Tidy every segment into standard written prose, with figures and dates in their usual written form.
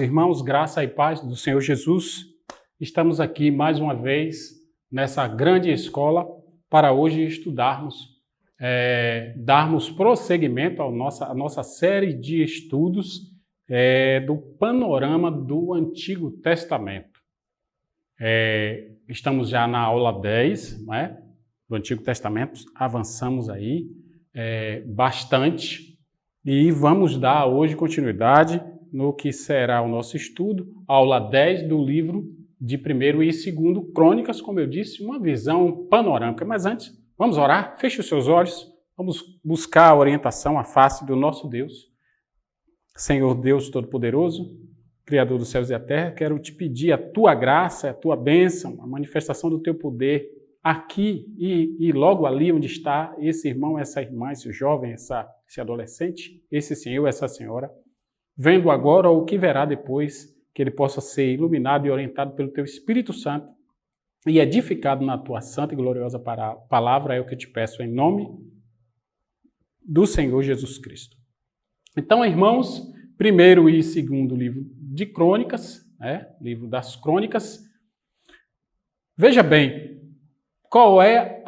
Amados irmãos, graça e paz do Senhor Jesus, estamos aqui mais uma vez nessa grande escola para hoje estudarmos, darmos prosseguimento à nossa série de estudos do panorama do Antigo Testamento. Estamos já na aula 10, não é? Do Antigo Testamento, avançamos aí bastante e vamos dar hoje continuidade no que será o nosso estudo, aula 10 do livro de 1º e 2º Crônicas, como eu disse, uma visão panorâmica. Mas antes, vamos orar? Feche os seus olhos, vamos buscar a orientação, a face do nosso Deus. Senhor Deus Todo-Poderoso, Criador dos céus e da terra, quero te pedir a tua graça, a tua bênção, a manifestação do teu poder aqui e logo ali onde está esse irmão, essa irmã, esse jovem, esse adolescente, esse senhor, essa senhora, vendo agora o que verá depois, que ele possa ser iluminado e orientado pelo teu Espírito Santo e edificado na tua santa e gloriosa palavra, é o que eu te peço em nome do Senhor Jesus Cristo. Então, irmãos, 1º e 2º livro de Crônicas, livro das Crônicas. Veja bem, qual é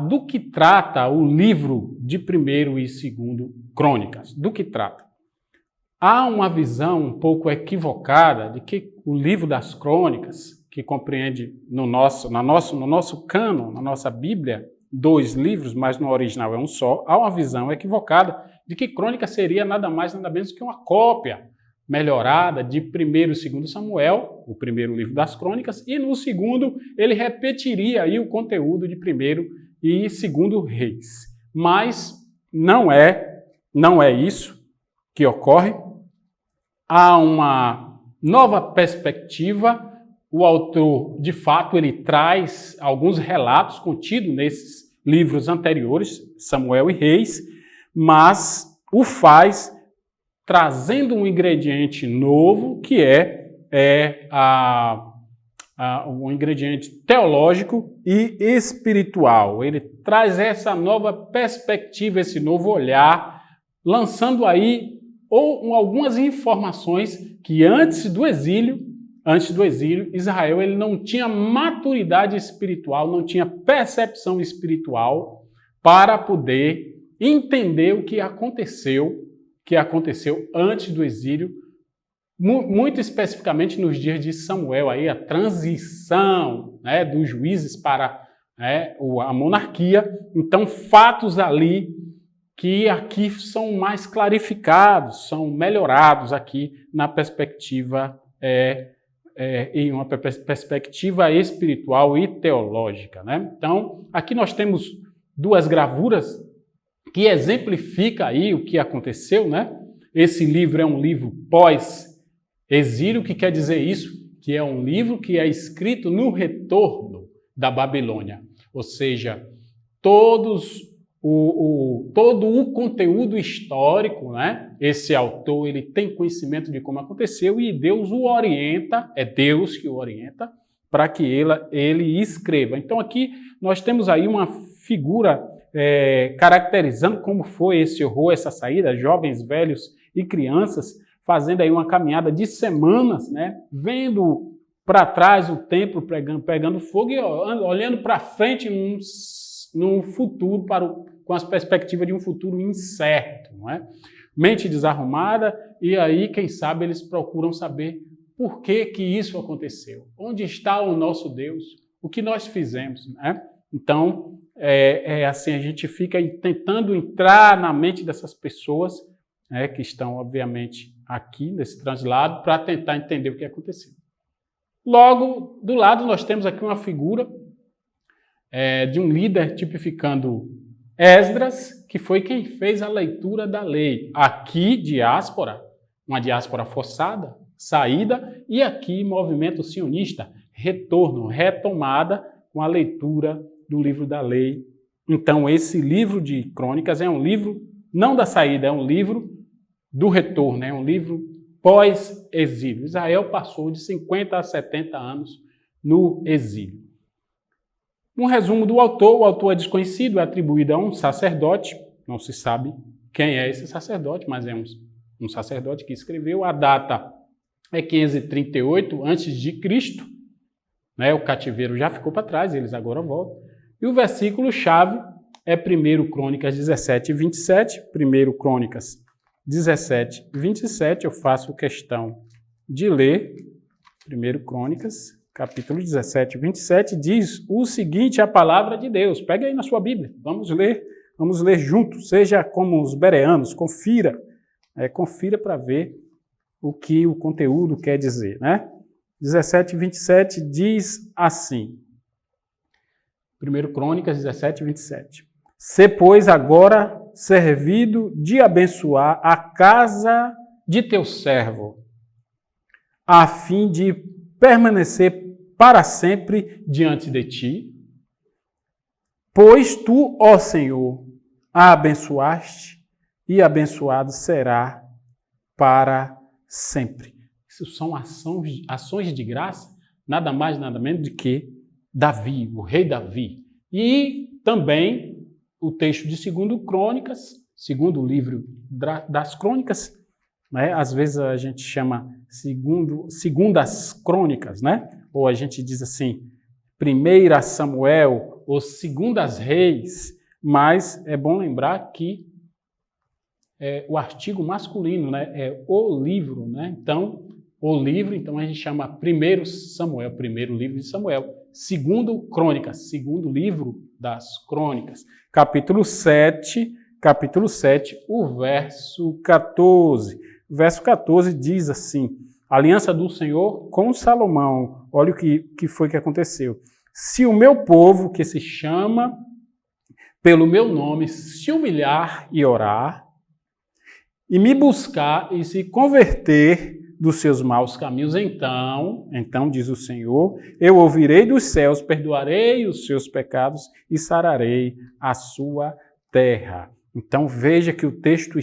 do que trata o livro de 1º e 2º Crônicas? Do que trata? Há uma visão um pouco equivocada de que o livro das Crônicas, que compreende no nosso cânon, na nossa Bíblia, 2 livros, mas no original é um só, há uma visão equivocada de que Crônica seria nada mais, nada menos que uma cópia melhorada de 1º e 2º Samuel, o primeiro livro das Crônicas, e no segundo ele repetiria aí o conteúdo de 1º e 2º Reis. Mas não é isso que ocorre. Há uma nova perspectiva. O autor, de fato, ele traz alguns relatos contidos nesses livros anteriores, Samuel e Reis, mas o faz trazendo um ingrediente novo, que um ingrediente teológico e espiritual. Ele traz essa nova perspectiva, esse novo olhar, lançando aí algumas informações que antes do exílio, Israel ele não tinha maturidade espiritual, não tinha percepção espiritual para poder entender o que aconteceu antes do exílio, muito especificamente nos dias de Samuel, aí, a transição dos juízes para a monarquia. Então, fatos ali que aqui são mais clarificados, são melhorados aqui na perspectiva, em uma perspectiva espiritual e teológica. Então, aqui nós temos 2 gravuras que exemplificam aí o que aconteceu. Esse livro é um livro pós-exílio. O que quer dizer isso? Que é um livro que é escrito no retorno da Babilônia. Ou seja, todo o conteúdo histórico, esse autor ele tem conhecimento de como aconteceu e Deus o orienta, é Deus que o orienta para que ele escreva. Então aqui nós temos aí uma figura caracterizando como foi esse horror, essa saída, jovens, velhos e crianças, fazendo aí uma caminhada de semanas, vendo para trás o templo pegando fogo e olhando para frente num futuro, com as perspectivas de um futuro incerto, Mente desarrumada, e aí, quem sabe, eles procuram saber por que isso aconteceu, onde está o nosso Deus, o que nós fizemos, Então, assim, a gente fica tentando entrar na mente dessas pessoas, que estão, obviamente, aqui nesse translado, para tentar entender o que aconteceu. Logo, do lado, nós temos aqui uma figura de um líder tipificando Esdras, que foi quem fez a leitura da lei. Aqui, diáspora, uma diáspora forçada, saída, e aqui, movimento sionista, retorno, retomada com a leitura do livro da lei. Então, esse livro de Crônicas é um livro, não da saída, é um livro do retorno, é um livro pós-exílio. Israel passou de 50 a 70 anos no exílio. Um resumo do autor: o autor é desconhecido, é atribuído a um sacerdote, não se sabe quem é esse sacerdote, mas é um sacerdote que escreveu. A data é 538 a.C., né? O cativeiro já ficou para trás, eles agora voltam. E o versículo-chave é 1 Crônicas 17, 27. 1 Crônicas 17, 27. Eu faço questão de ler. 1 Crônicas, capítulo 17, 27, diz o seguinte, a palavra de Deus. Pega aí na sua Bíblia, vamos ler juntos. Seja como os bereanos, confira para ver o que o conteúdo quer dizer, né? 17, 27 diz assim, 1 Crônicas 17, 27. Sê, pois, agora servido de abençoar a casa de teu servo, a fim de permanecer para sempre diante de ti, pois tu, ó Senhor, a abençoaste e abençoado será para sempre. Isso são ações de graça, nada mais, nada menos do que Davi, o rei Davi. E também o texto de 2 Crônicas, segundo livro das Crônicas, né? Às vezes a gente chama segundas Crônicas, né? Ou a gente diz assim, 1 Samuel ou 2 Reis, mas é bom lembrar que o artigo masculino, né? É o livro, né? Então, o livro, então a gente chama 1 Samuel, primeiro livro de Samuel, 2 Crônicas, segundo livro das Crônicas, capítulo 7, o verso 14. O verso 14 diz assim, aliança do Senhor com Salomão. Olha o que foi que aconteceu. Se o meu povo, que se chama pelo meu nome, se humilhar e orar, e me buscar e se converter dos seus maus caminhos, então, diz o Senhor, eu ouvirei dos céus, perdoarei os seus pecados e sararei a sua terra. Então veja que o texto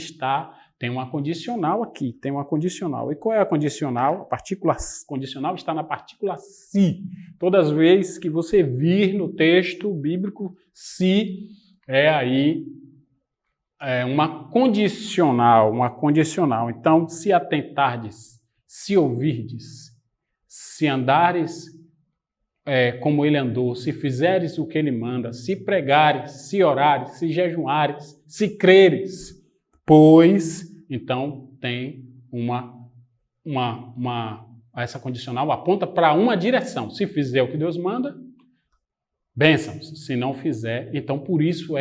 tem uma condicional aqui, tem uma condicional. E qual é a condicional? A partícula condicional está na partícula se. Todas as vezes que você vir no texto bíblico, se é aí uma condicional. Então, se atentardes, se ouvirdes, se andares como ele andou, se fizeres o que ele manda, se pregares, se orares, se jejuares, se creres, pois, então, tem essa condicional aponta para uma direção. Se fizer o que Deus manda, bênçãos. Se não fizer, então por isso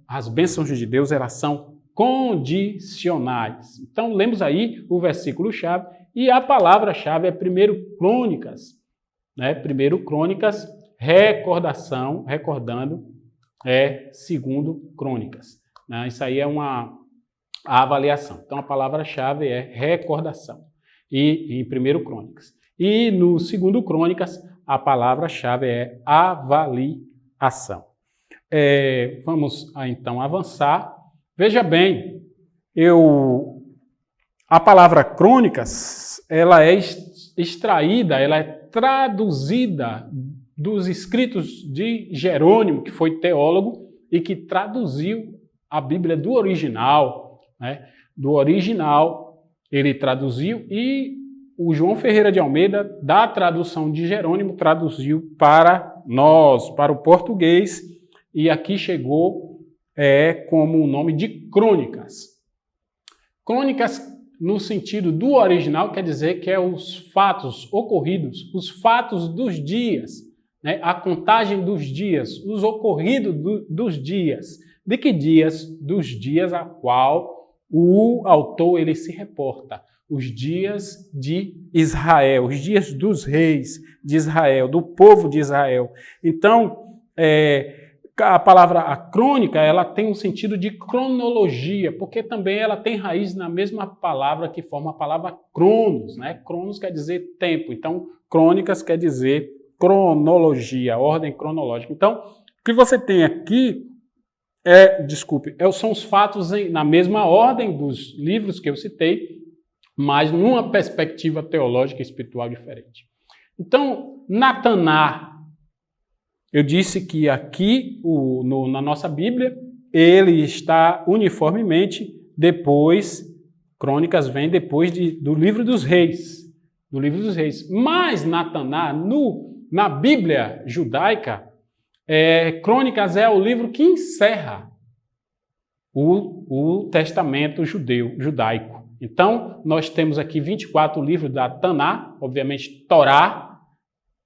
as bênçãos de Deus, elas são condicionais. Então, lemos aí o versículo-chave e a palavra-chave é 1 Crônicas. Né? 1 Crônicas, recordando, 2 Crônicas. Né? Isso aí é a avaliação. Então, a palavra-chave é recordação em 1 Crônicas. E no 2 Crônicas, a palavra-chave é avaliação. Vamos então avançar. Veja bem, a palavra crônicas, ela é extraída, ela é traduzida dos escritos de Jerônimo, que foi teólogo e que traduziu a Bíblia do original, né? Do original ele traduziu e o João Ferreira de Almeida, da tradução de Jerônimo, traduziu para nós, para o português, e aqui chegou como o nome de crônicas. Crônicas, no sentido do original, quer dizer que os fatos ocorridos, os fatos dos dias, né? A contagem dos dias, os ocorridos dos dias. De que dias? Dos dias a qual o autor ele se reporta. Os dias de Israel, os dias dos reis de Israel, do povo de Israel. Então, a palavra crônica, ela tem um sentido de cronologia, porque também ela tem raiz na mesma palavra que forma a palavra cronos, né? Cronos quer dizer tempo, então crônicas quer dizer cronologia, ordem cronológica. Então, o que você tem aqui são os fatos na mesma ordem dos livros que eu citei, mas numa perspectiva teológica e espiritual diferente. Então, Nataná, eu disse que aqui, na nossa Bíblia, ele está uniformemente depois, Crônicas vem depois do livro dos reis. do livro dos reis. Mas na Taná, na Bíblia judaica, Crônicas é o livro que encerra o testamento judaico. Então, nós temos aqui 24 livros da Taná, obviamente Torá,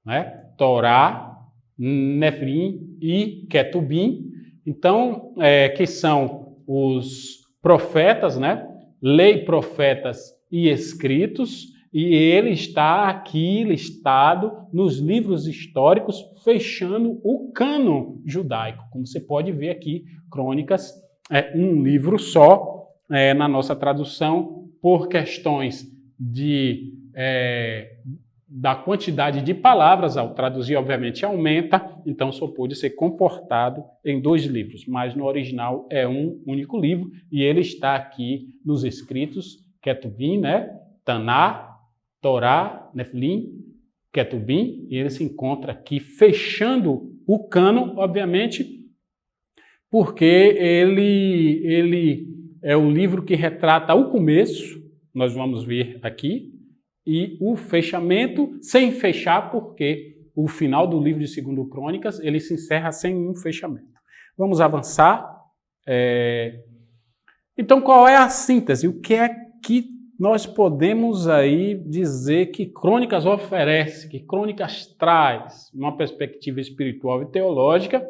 né? Torá, Nefilim e Ketubim, então, que são os profetas, né? Lei, profetas e escritos, e ele está aqui listado nos livros históricos, fechando o cânon judaico. Como você pode ver aqui, Crônicas é um livro só, na nossa tradução, por questões da quantidade de palavras, ao traduzir, obviamente, aumenta, então só pôde ser comportado em 2 livros, mas no original é um único livro, e ele está aqui nos escritos, Ketubim, né? Taná, Torá, Nefilim, Ketubim, e ele se encontra aqui fechando o cânon, obviamente, porque ele é o livro que retrata o começo, nós vamos ver aqui, e o fechamento, sem fechar, porque o final do livro de 2 Crônicas, ele se encerra sem um fechamento. Vamos avançar. Então, qual é a síntese? O que é que nós podemos aí dizer que Crônicas oferece, que Crônicas traz, uma perspectiva espiritual e teológica?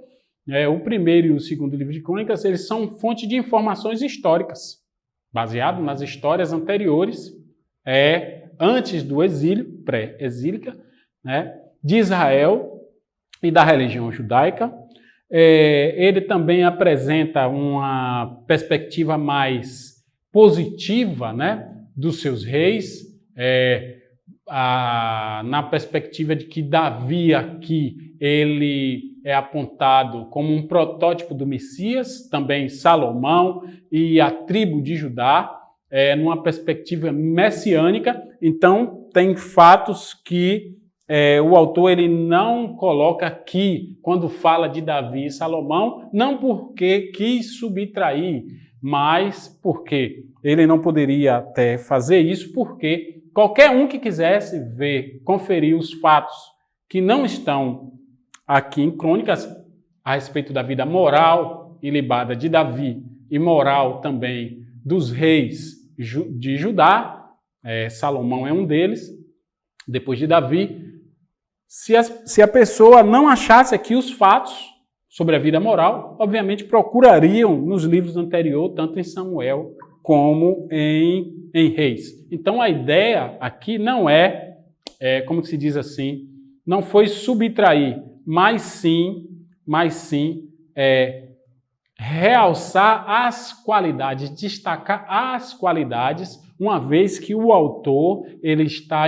O primeiro e o segundo livro de Crônicas, eles são fonte de informações históricas, baseado nas histórias anteriores, antes do exílio, pré-exílica, né, de Israel e da religião judaica. Ele também apresenta uma perspectiva mais positiva, né, dos seus reis, na perspectiva de que Davi aqui, ele é apontado como um protótipo do Messias, também Salomão e a tribo de Judá, numa perspectiva messiânica. Então, tem fatos que o autor ele não coloca aqui, quando fala de Davi e Salomão, não porque quis subtrair, mas porque ele não poderia até fazer isso, porque qualquer um que quisesse conferir os fatos que não estão aqui em Crônicas, a respeito da vida moral ilibada de Davi e moral também dos reis de Judá, Salomão é um deles, depois de Davi. Se a pessoa não achasse aqui os fatos sobre a vida moral, obviamente procurariam nos livros anteriores, tanto em Samuel como em Reis. Então a ideia aqui não como se diz assim, não foi subtrair, mas sim realçar as qualidades, destacar as qualidades, uma vez que o autor ele está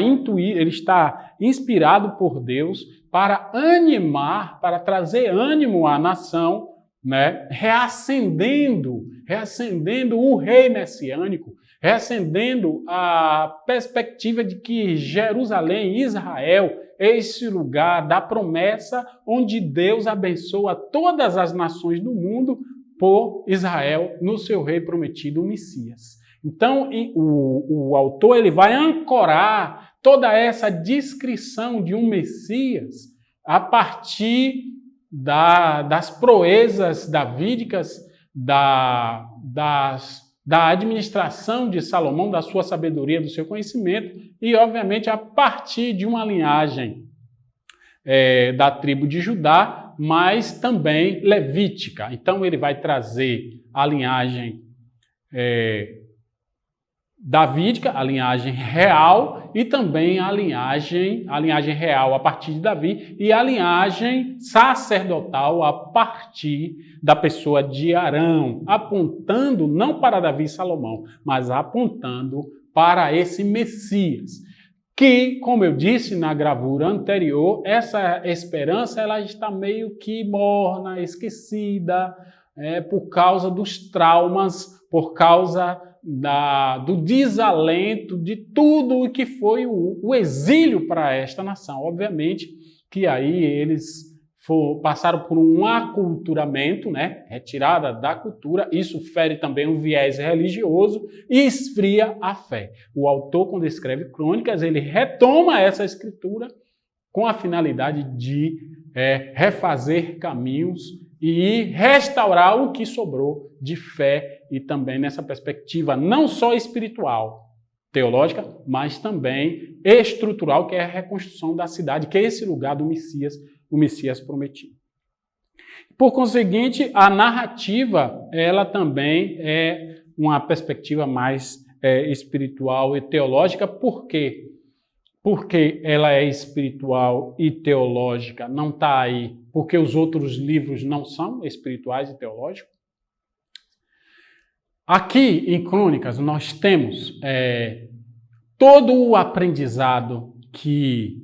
inspirado por Deus para animar, para trazer ânimo à nação, né? reacendendo o rei messiânico, reacendendo a perspectiva de que Jerusalém, Israel, é esse lugar da promessa onde Deus abençoa todas as nações do mundo por Israel no seu rei prometido, o Messias. Então, o autor ele vai ancorar toda essa descrição de um Messias a partir das proezas davídicas, da administração de Salomão, da sua sabedoria, do seu conhecimento, e, obviamente, a partir de uma linhagem da tribo de Judá, mas também levítica. Então, ele vai trazer a linhagem davídica, a linhagem real, e também a linhagem real a partir de Davi, e a linhagem sacerdotal a partir da pessoa de Arão, apontando não para Davi e Salomão, mas apontando para esse Messias, que, como eu disse na gravura anterior, essa esperança ela está meio que morna, esquecida, por causa dos traumas, por causa do desalento de tudo o que foi o exílio para esta nação. Obviamente que aí eles passaram por um aculturamento, né? Retirada da cultura, isso fere também o viés religioso e esfria a fé. O autor, quando escreve crônicas, ele retoma essa escritura com a finalidade de refazer caminhos e restaurar o que sobrou de fé e também nessa perspectiva não só espiritual, teológica, mas também estrutural, que é a reconstrução da cidade, que é esse lugar do Messias, o Messias prometido. Por conseguinte, a narrativa, ela também é uma perspectiva mais espiritual e teológica. Por quê? Porque ela é espiritual e teológica, não está aí porque os outros livros não são espirituais e teológicos. Aqui em Crônicas nós temos todo o aprendizado que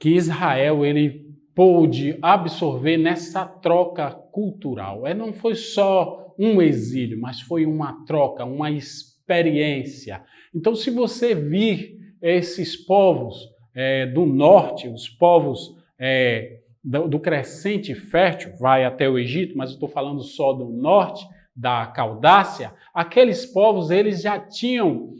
Israel ele pôde absorver nessa troca cultural. Não foi só um exílio, mas foi uma troca, uma experiência. Então, se você vir esses povos do norte, os povos do Crescente Fértil, vai até o Egito, mas eu estou falando só do norte, da Caudácia, aqueles povos eles já tinham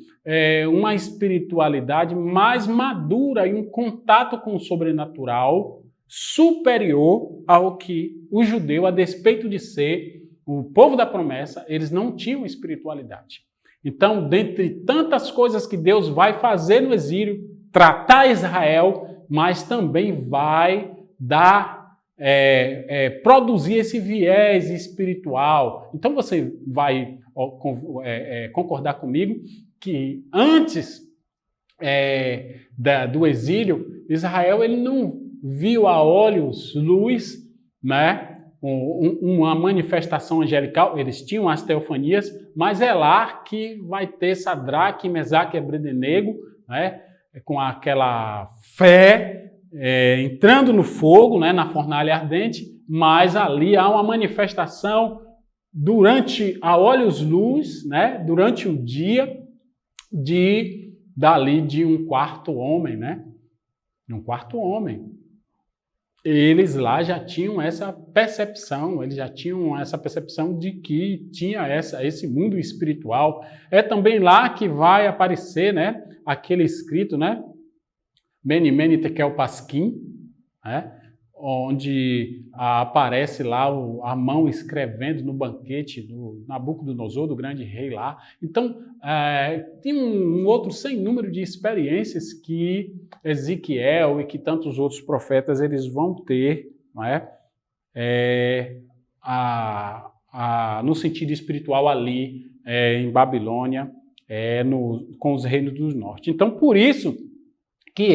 uma espiritualidade mais madura e um contato com o sobrenatural superior ao que o judeu, a despeito de ser o povo da promessa, eles não tinham espiritualidade. Então, dentre tantas coisas que Deus vai fazer no exílio, tratar Israel, mas também vai produzir esse viés espiritual. Então você vai concordar comigo que antes do exílio, Israel ele não viu a olhos luz, né, uma manifestação angelical. Eles tinham as teofanias, mas é lá que vai ter Sadraque, Mesaque e Abdenego, né, com aquela fé entrando no fogo, né, na fornalha ardente, mas ali há uma manifestação a olhos luz, né, durante o dia dali de um quarto homem, né? Um quarto homem. Eles lá já tinham essa percepção, de que tinha esse mundo espiritual. É também lá que vai aparecer, né, aquele escrito, né, Mene Mene Tekel Pasquim, né, onde aparece lá a mão escrevendo no banquete do Nabucodonosor, do grande rei lá. Então, tem um outro sem número de experiências que Ezequiel e que tantos outros profetas eles vão ter, não é? No sentido espiritual ali, em Babilônia, com os reinos do norte. Então, por isso que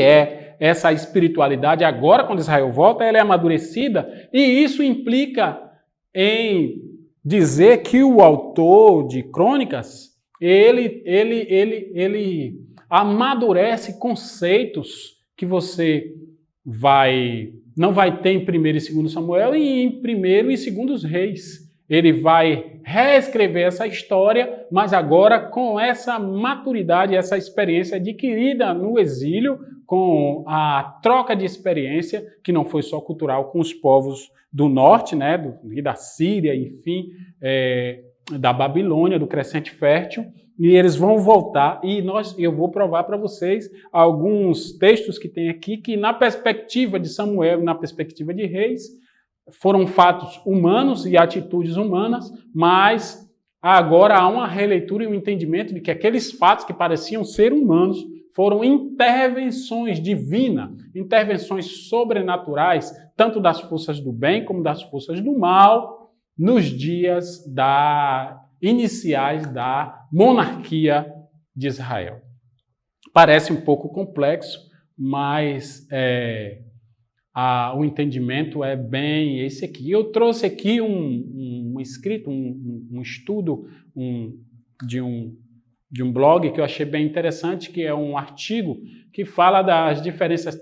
essa espiritualidade agora, quando Israel volta, ela é amadurecida, e isso implica em dizer que o autor de Crônicas, ele amadurece conceitos que você não vai ter em 1º e 2º Samuel e em 1º e 2º Reis. Ele vai reescrever essa história, mas agora com essa maturidade, essa experiência adquirida no exílio, com a troca de experiência, que não foi só cultural, com os povos do norte, né, da Síria, enfim, da Babilônia, do Crescente Fértil, e eles vão voltar, e eu vou provar para vocês alguns textos que tem aqui, que na perspectiva de Samuel e na perspectiva de Reis, foram fatos humanos e atitudes humanas, mas agora há uma releitura e um entendimento de que aqueles fatos que pareciam ser humanos foram intervenções divinas, intervenções sobrenaturais, tanto das forças do bem como das forças do mal, nos dias iniciais da monarquia de Israel. Parece um pouco complexo, mas o entendimento é bem esse aqui. Eu trouxe aqui um escrito, um estudo de um blog que eu achei bem interessante, que é um artigo que fala das diferenças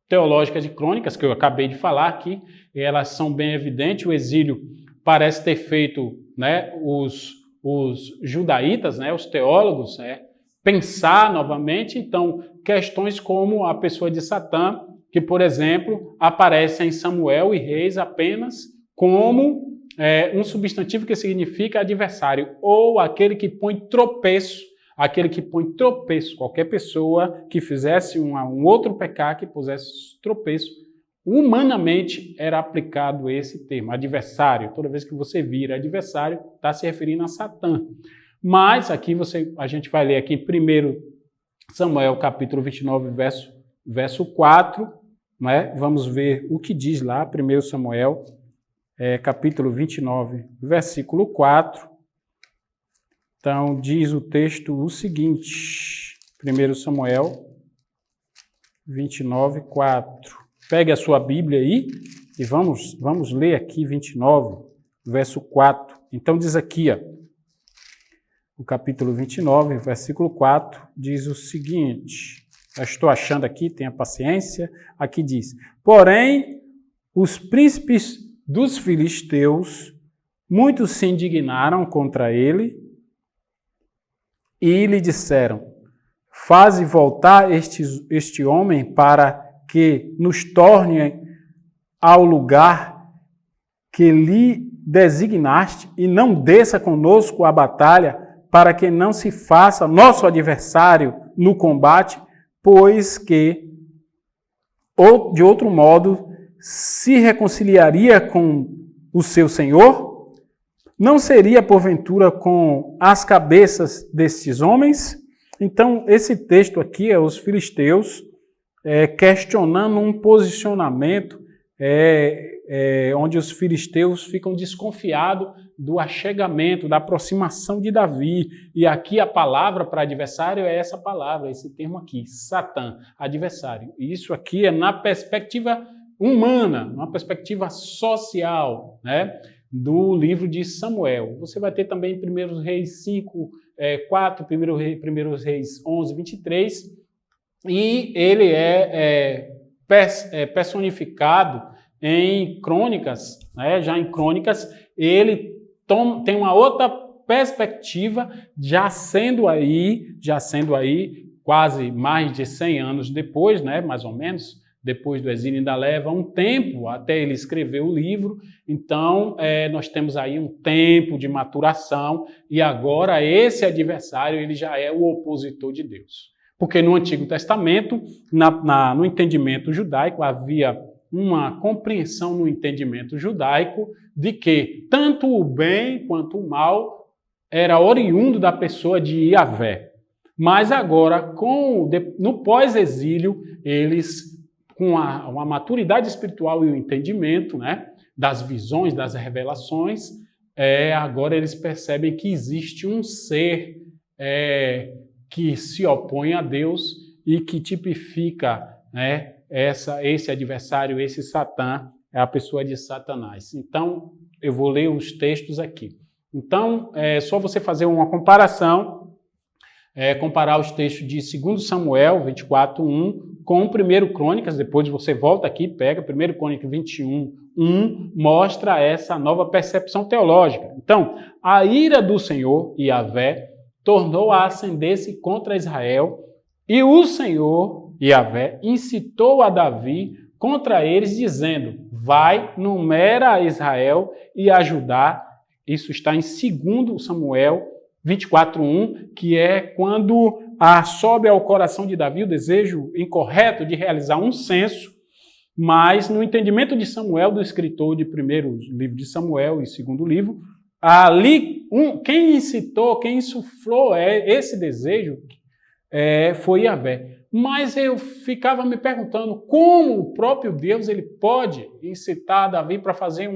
teológicas de Crônicas, que eu acabei de falar aqui. Elas são bem evidentes. O exílio parece ter feito, né, os judaítas, né, os teólogos, pensar novamente. Então, questões como a pessoa de Satã que, por exemplo, aparece em Samuel e Reis apenas como um substantivo que significa adversário, ou aquele que põe tropeço, qualquer pessoa que fizesse um outro pecado, que pusesse tropeço, humanamente era aplicado esse termo, adversário. Toda vez que você vira adversário, está se referindo a Satã. Mas aqui a gente vai ler aqui em 1 Samuel capítulo 29, verso 4, né? Vamos ver o que diz lá, 1 Samuel capítulo 29, versículo 4. Então, diz o texto o seguinte, 1 Samuel 29, 4. Pegue a sua Bíblia aí e vamos ler aqui 29, verso 4. Então diz aqui, o capítulo 29, versículo 4, diz o seguinte, eu estou achando aqui, tenha paciência, aqui diz, porém, os príncipes dos filisteus, muitos se indignaram contra ele e lhe disseram, faze voltar este homem para que nos torne ao lugar que lhe designaste e não desça conosco à batalha, para que não se faça nosso adversário no combate, pois que, ou de outro modo, se reconciliaria com o seu Senhor? Não seria, porventura, com as cabeças destes homens? Então, esse texto aqui é os filisteus questionando um posicionamento onde os filisteus ficam desconfiados do achegamento, da aproximação de Davi. E aqui a palavra para adversário é essa palavra, esse termo aqui, Satã, adversário. E isso aqui é na perspectiva humana, na perspectiva social, né, do livro de Samuel. Você vai ter também em 1 Reis 5, 4, 1 Reis 11, 23, e ele personificado em Crônicas, né? Já em Crônicas, ele tem uma outra perspectiva, já sendo aí quase mais de 100 anos depois, né? Mais ou menos, depois do exílio ainda leva um tempo até ele escrever o livro, então nós temos aí um tempo de maturação e agora esse adversário ele já é o opositor de Deus. Porque no Antigo Testamento, no entendimento judaico, havia uma compreensão no entendimento judaico de que tanto o bem quanto o mal era oriundo da pessoa de Yahvé. Mas agora, no pós-exílio, eles, com a maturidade espiritual e o entendimento, né, das visões, das revelações, agora eles percebem que existe um ser que se opõe a Deus e que tipifica, né, esse adversário, esse Satã, é a pessoa de Satanás. Então, eu vou ler os textos aqui. Então, é só você fazer uma comparação, comparar os textos de 2 Samuel 24, 1 com 1 Crônicas, depois você volta aqui, pega 1 Crônicas 21, 1, mostra essa nova percepção teológica. Então, a ira do Senhor, Yahvé, tornou a acender-se contra Israel, e o Senhor, Yahvé, incitou a Davi contra eles, dizendo, vai, numera a Israel e a Judá. Isso está em 2 Samuel 24:1, que é quando sobe ao coração de Davi o desejo incorreto de realizar um censo, mas no entendimento de Samuel, do escritor de primeiro livro de Samuel e segundo livro, ali, quem incitou, quem insuflou esse desejo foi Yahvé. Mas eu ficava me perguntando como o próprio Deus ele pode incitar Davi para fazer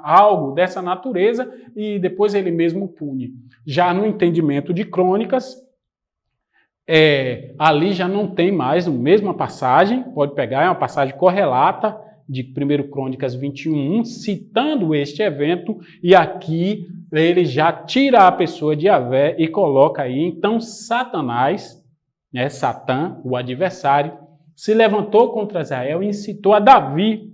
algo dessa natureza e depois ele mesmo pune. Já no entendimento de Crônicas, ali já não tem mais a mesma passagem, pode pegar, é uma passagem correlata, de 1 Crônicas 21, citando este evento, e aqui ele já tira a pessoa de Yahvé e coloca aí, então Satanás, né, Satã, o adversário, se levantou contra Israel e incitou a Davi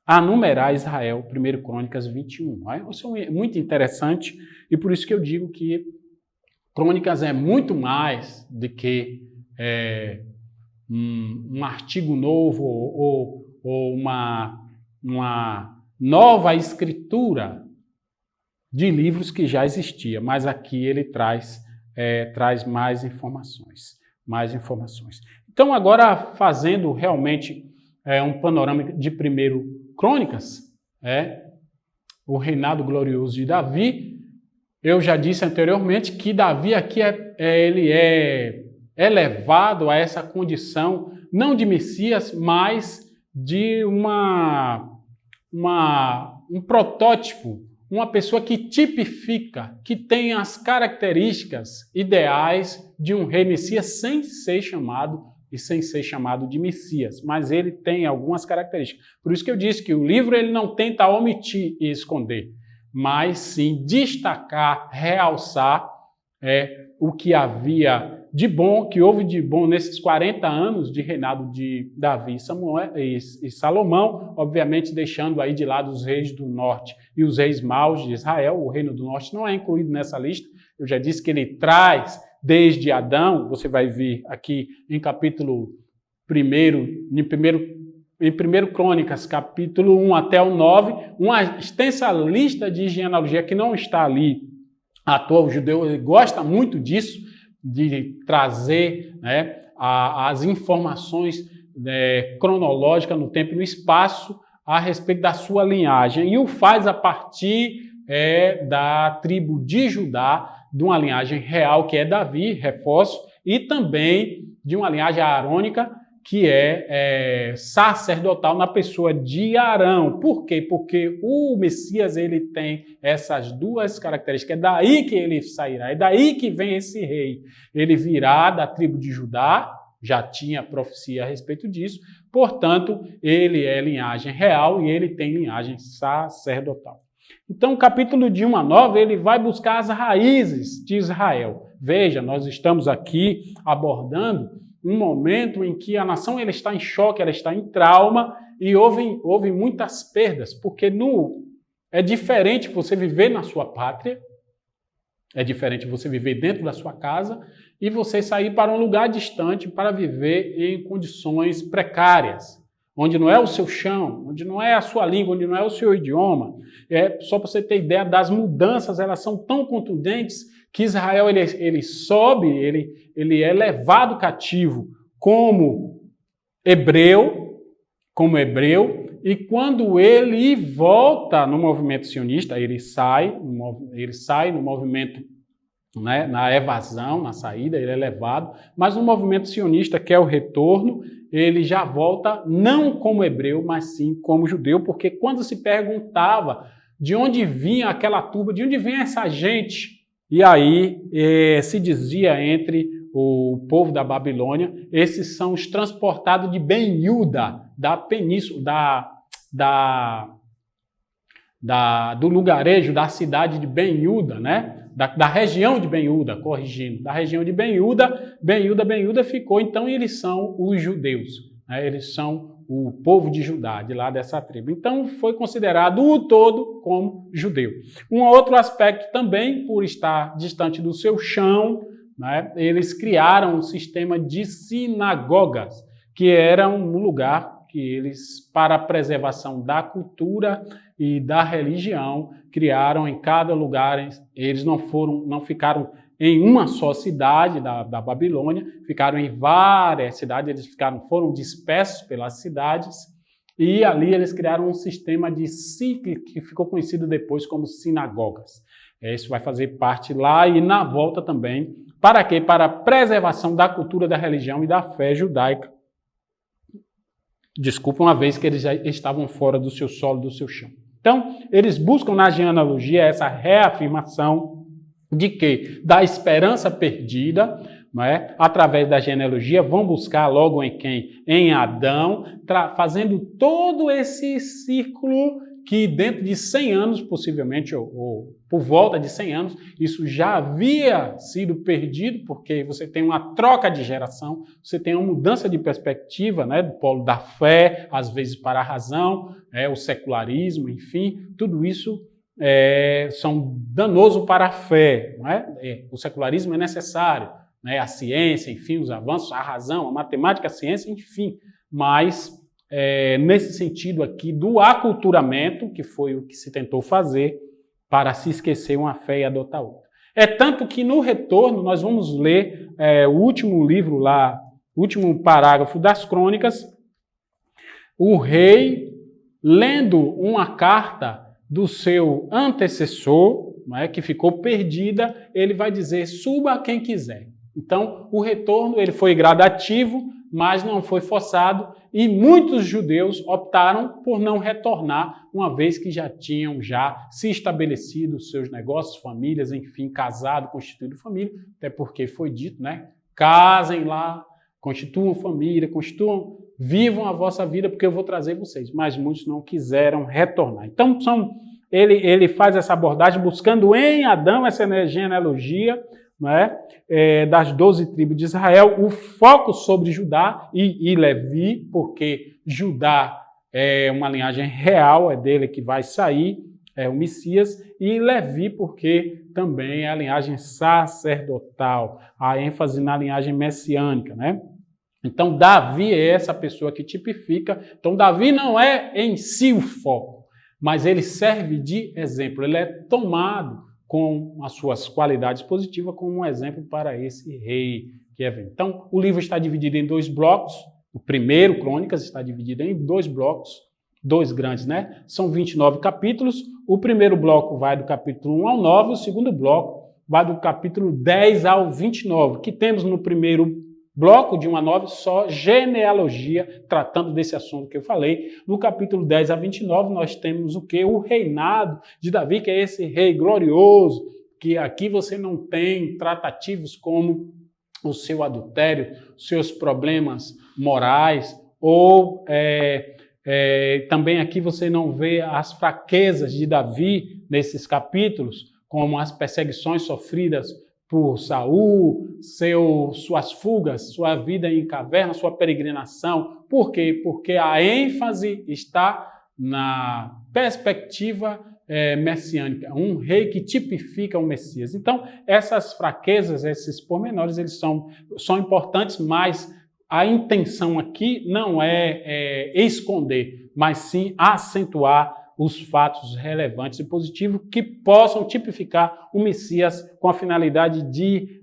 a numerar Israel, 1 Crônicas 21. Isso é muito interessante, e por isso que eu digo que Crônicas é muito mais do que um artigo novo ou uma nova escritura de livros que já existia, mas aqui ele traz mais informações. Então, agora fazendo realmente um panorama de 1 Crônicas, o reinado glorioso de Davi, eu já disse anteriormente que Davi aqui ele é elevado a essa condição, não de Messias, mas de um protótipo, uma pessoa que tipifica, que tem as características ideais de um rei Messias sem ser chamado de Messias, mas ele tem algumas características. Por isso que eu disse que o livro ele não tenta omitir e esconder, mas sim destacar, realçar o que havia de bom, que houve de bom nesses 40 anos de reinado de Davi e Salomão, obviamente deixando aí de lado os reis do norte e os reis maus de Israel. O reino do norte não é incluído nessa lista. Eu já disse que ele traz desde Adão, você vai ver aqui em capítulo 1, em 1 Crônicas, capítulo 1 até o 9, uma extensa lista de genealogia que não está ali à toa. O judeu gosta muito disso, de trazer as informações cronológicas no tempo e no espaço a respeito da sua linhagem. E o faz a partir da tribo de Judá, de uma linhagem real que é Davi, reforço, e também de uma linhagem arônica que é sacerdotal na pessoa de Arão. Por quê? Porque o Messias ele tem essas duas características. É daí que ele sairá, é daí que vem esse rei. Ele virá da tribo de Judá, já tinha profecia a respeito disso, portanto, ele é linhagem real e ele tem linhagem sacerdotal. Então, o capítulo de 1 a 9, ele vai buscar as raízes de Israel. Veja, nós estamos aqui abordando um momento em que a nação ela está em choque, ela está em trauma e houve muitas perdas, porque é diferente você viver na sua pátria, é diferente você viver dentro da sua casa e você sair para um lugar distante para viver em condições precárias, onde não é o seu chão, onde não é a sua língua, onde não é o seu idioma. Só para você ter ideia das mudanças, elas são tão contundentes que Israel ele sobe, ele é levado cativo como hebreu, e quando ele volta no movimento sionista, ele sai no movimento, na evasão, na saída, ele é levado, mas no movimento sionista, que é o retorno, ele já volta não como hebreu, mas sim como judeu, porque quando se perguntava de onde vinha aquela turba, de onde vem essa gente, e aí se dizia entre o povo da Babilônia, esses são os transportados de Ben-Yuda, da península, do lugarejo, da cidade de Ben-Yuda, da região de Ben-Yuda, corrigindo, da região de Ben-Yuda ficou, então eles são os judeus, eles são o povo de Judá, de lá dessa tribo. Então foi considerado o todo como judeu. Um outro aspecto também, por estar distante do seu chão, eles criaram um sistema de sinagogas, que era um lugar que eles, para a preservação da cultura e da religião, criaram em cada lugar. Eles não ficaram em uma só cidade da Babilônia, ficaram em várias cidades, eles foram dispersos pelas cidades, e ali eles criaram um sistema que ficou conhecido depois como sinagogas. Isso vai fazer parte lá e na volta também. Para quê? Para a preservação da cultura, da religião e da fé judaica. Desculpa, uma vez que eles já estavam fora do seu solo, do seu chão. Então, eles buscam na genealogia essa reafirmação de que da esperança perdida, através da genealogia, vão buscar logo em quem? Em Adão, fazendo todo esse círculo que dentro de 100 anos, possivelmente, ou por volta de 100 anos, isso já havia sido perdido, porque você tem uma troca de geração, você tem uma mudança de perspectiva, do polo da fé, às vezes para a razão, o secularismo, enfim, tudo isso são danoso para a fé. O secularismo é necessário, né, a ciência, enfim, os avanços, a razão, a matemática, a ciência, enfim, mas nesse sentido aqui do aculturamento, que foi o que se tentou fazer para se esquecer uma fé e adotar outra. É tanto que no retorno nós vamos ler o último livro lá, o último parágrafo das Crônicas, o rei lendo uma carta do seu antecessor, né, que ficou perdida, ele vai dizer, suba quem quiser. Então, o retorno ele foi gradativo, mas não foi forçado, e muitos judeus optaram por não retornar, uma vez que já tinham se estabelecido seus negócios, famílias, enfim, casado, constituído família, até porque foi dito, né? Casem lá, constituam família, vivam a vossa vida, porque eu vou trazer vocês. Mas muitos não quiseram retornar. Então, ele faz essa abordagem buscando em Adão essa genealogia, né, das 12 tribos de Israel, o foco sobre Judá e Levi, porque Judá é uma linhagem real, é dele que vai sair o Messias, e Levi porque também é a linhagem sacerdotal, a ênfase na linhagem messiânica, né? Então, Davi é essa pessoa que tipifica. Então, Davi não é em si o foco, mas ele serve de exemplo, ele é tomado com as suas qualidades positivas como um exemplo para esse rei que é vindo. Então, o livro está dividido em 2 blocos. O primeiro, Crônicas, está dividido em 2 blocos, 2 grandes, né? São 29 capítulos. O primeiro bloco vai do capítulo 1 ao 9, o segundo bloco vai do capítulo 10 ao 29, que temos no primeiro bloco de 1 a 9 só genealogia, tratando desse assunto que eu falei. No capítulo 10 a 29 nós temos o quê? O reinado de Davi, que é esse rei glorioso, que aqui você não tem tratativos como o seu adultério, seus problemas morais, ou também aqui você não vê as fraquezas de Davi nesses capítulos, como as perseguições sofridas por Saul, suas fugas, sua vida em caverna, sua peregrinação. Por quê? Porque a ênfase está na perspectiva messiânica, um rei que tipifica o Messias. Então, essas fraquezas, esses pormenores, eles são importantes, mas a intenção aqui não é esconder, mas sim acentuar os fatos relevantes e positivos que possam tipificar o Messias com a finalidade de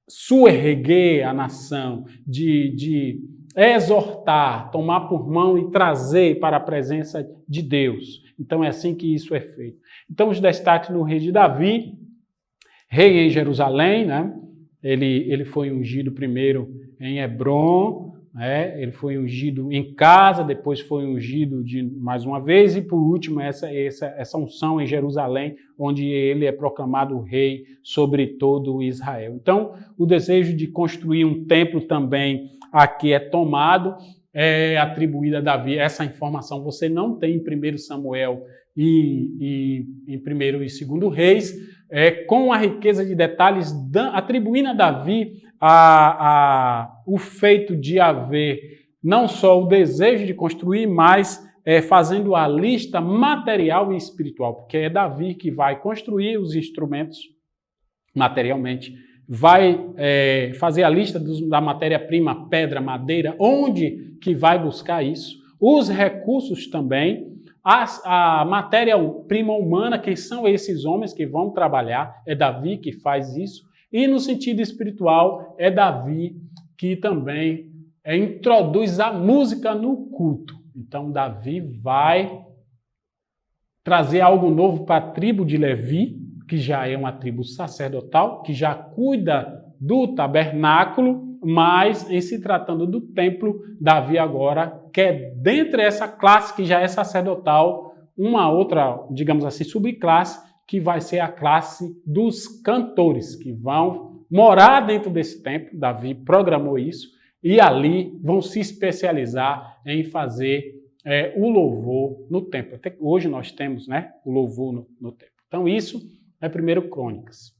suerguer a nação, de exortar, tomar por mão e trazer para a presença de Deus. Então é assim que isso é feito. Então os destaques no rei de Davi, rei em Jerusalém, né? Ele foi ungido primeiro em Hebrom, ele foi ungido em casa, depois foi ungido mais uma vez, e por último essa unção em Jerusalém, onde ele é proclamado rei sobre todo Israel. Então, o desejo de construir um templo também aqui é tomado, é atribuída a Davi. Essa informação você não tem em 1 Samuel e em 1 e 2 Reis, com a riqueza de detalhes, atribuindo a Davi o feito de haver não só o desejo de construir, mas fazendo a lista material e espiritual, porque é Davi que vai construir os instrumentos materialmente, vai fazer a lista da matéria-prima, pedra, madeira, onde que vai buscar isso, os recursos também, a matéria-prima humana, quem são esses homens que vão trabalhar, é Davi que faz isso. E no sentido espiritual, é Davi que também introduz a música no culto. Então, Davi vai trazer algo novo para a tribo de Levi, que já é uma tribo sacerdotal, que já cuida do tabernáculo, mas em se tratando do templo, Davi agora quer, dentre essa classe que já é sacerdotal, uma outra, digamos assim, subclasse, que vai ser a classe dos cantores, que vão morar dentro desse templo. Davi programou isso, e ali vão se especializar em fazer o louvor no templo. Até hoje nós temos, né, o louvor no templo. Então isso é 1 Crônicas.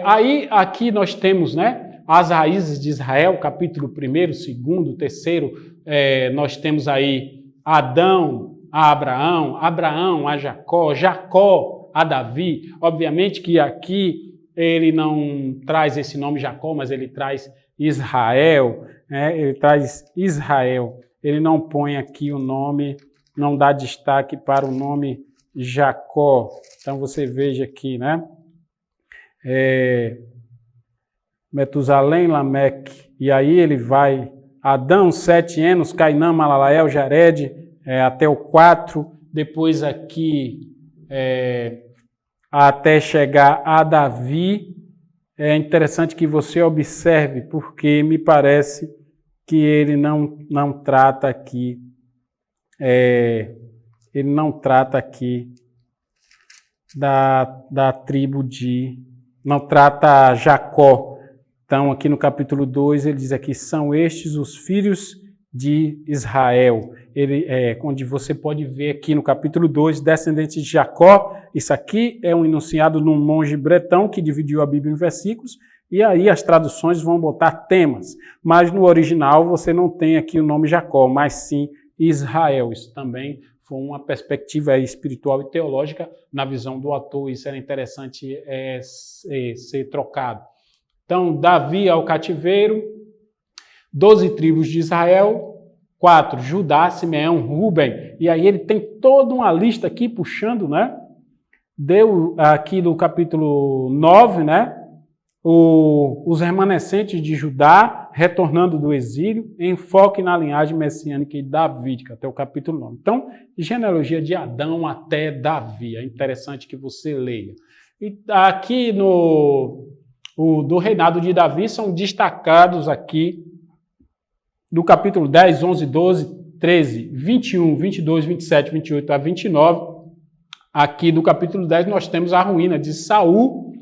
Aí aqui nós temos, né, as raízes de Israel, capítulo 1, 2, 3, nós temos aí Adão a Abraão, Abraão a Jacó, Jacó a Davi. Obviamente que aqui ele não traz esse nome Jacó, mas ele traz Israel, né? Ele traz Israel. Ele não põe aqui o nome, não dá destaque para o nome Jacó. Então você veja aqui, né? Metusalém, Lameque, e aí ele vai, Adão, 7 anos, Cainã, Malalael, Jared, até o 4, depois aqui até chegar a Davi. É interessante que você observe, porque me parece que ele não trata aqui, da tribo de, não trata Jacó. Então, aqui no capítulo 2, ele diz aqui, são estes os filhos de Israel. Onde você pode ver aqui no capítulo 2, descendentes de Jacó. Isso aqui é um enunciado de um monge bretão que dividiu a Bíblia em versículos, e aí as traduções vão botar temas. Mas no original você não tem aqui o nome Jacó, mas sim Israel. Isso também foi uma perspectiva espiritual e teológica na visão do autor. Isso era interessante ser trocado. Então, Davi ao cativeiro, 12 tribos de Israel, 4, Judá, Simeão, Rúben. E aí ele tem toda uma lista aqui puxando, né? Deu aqui no capítulo 9, né? Os remanescentes de Judá retornando do exílio, enfoque na linhagem messiânica e davídica, até o capítulo 9. Então, genealogia de Adão até Davi. É interessante que você leia. E aqui do reinado de Davi são destacados aqui do capítulo 10, 11, 12, 13, 21, 22, 27, 28 a 29. Aqui do capítulo 10 nós temos a ruína de Saul,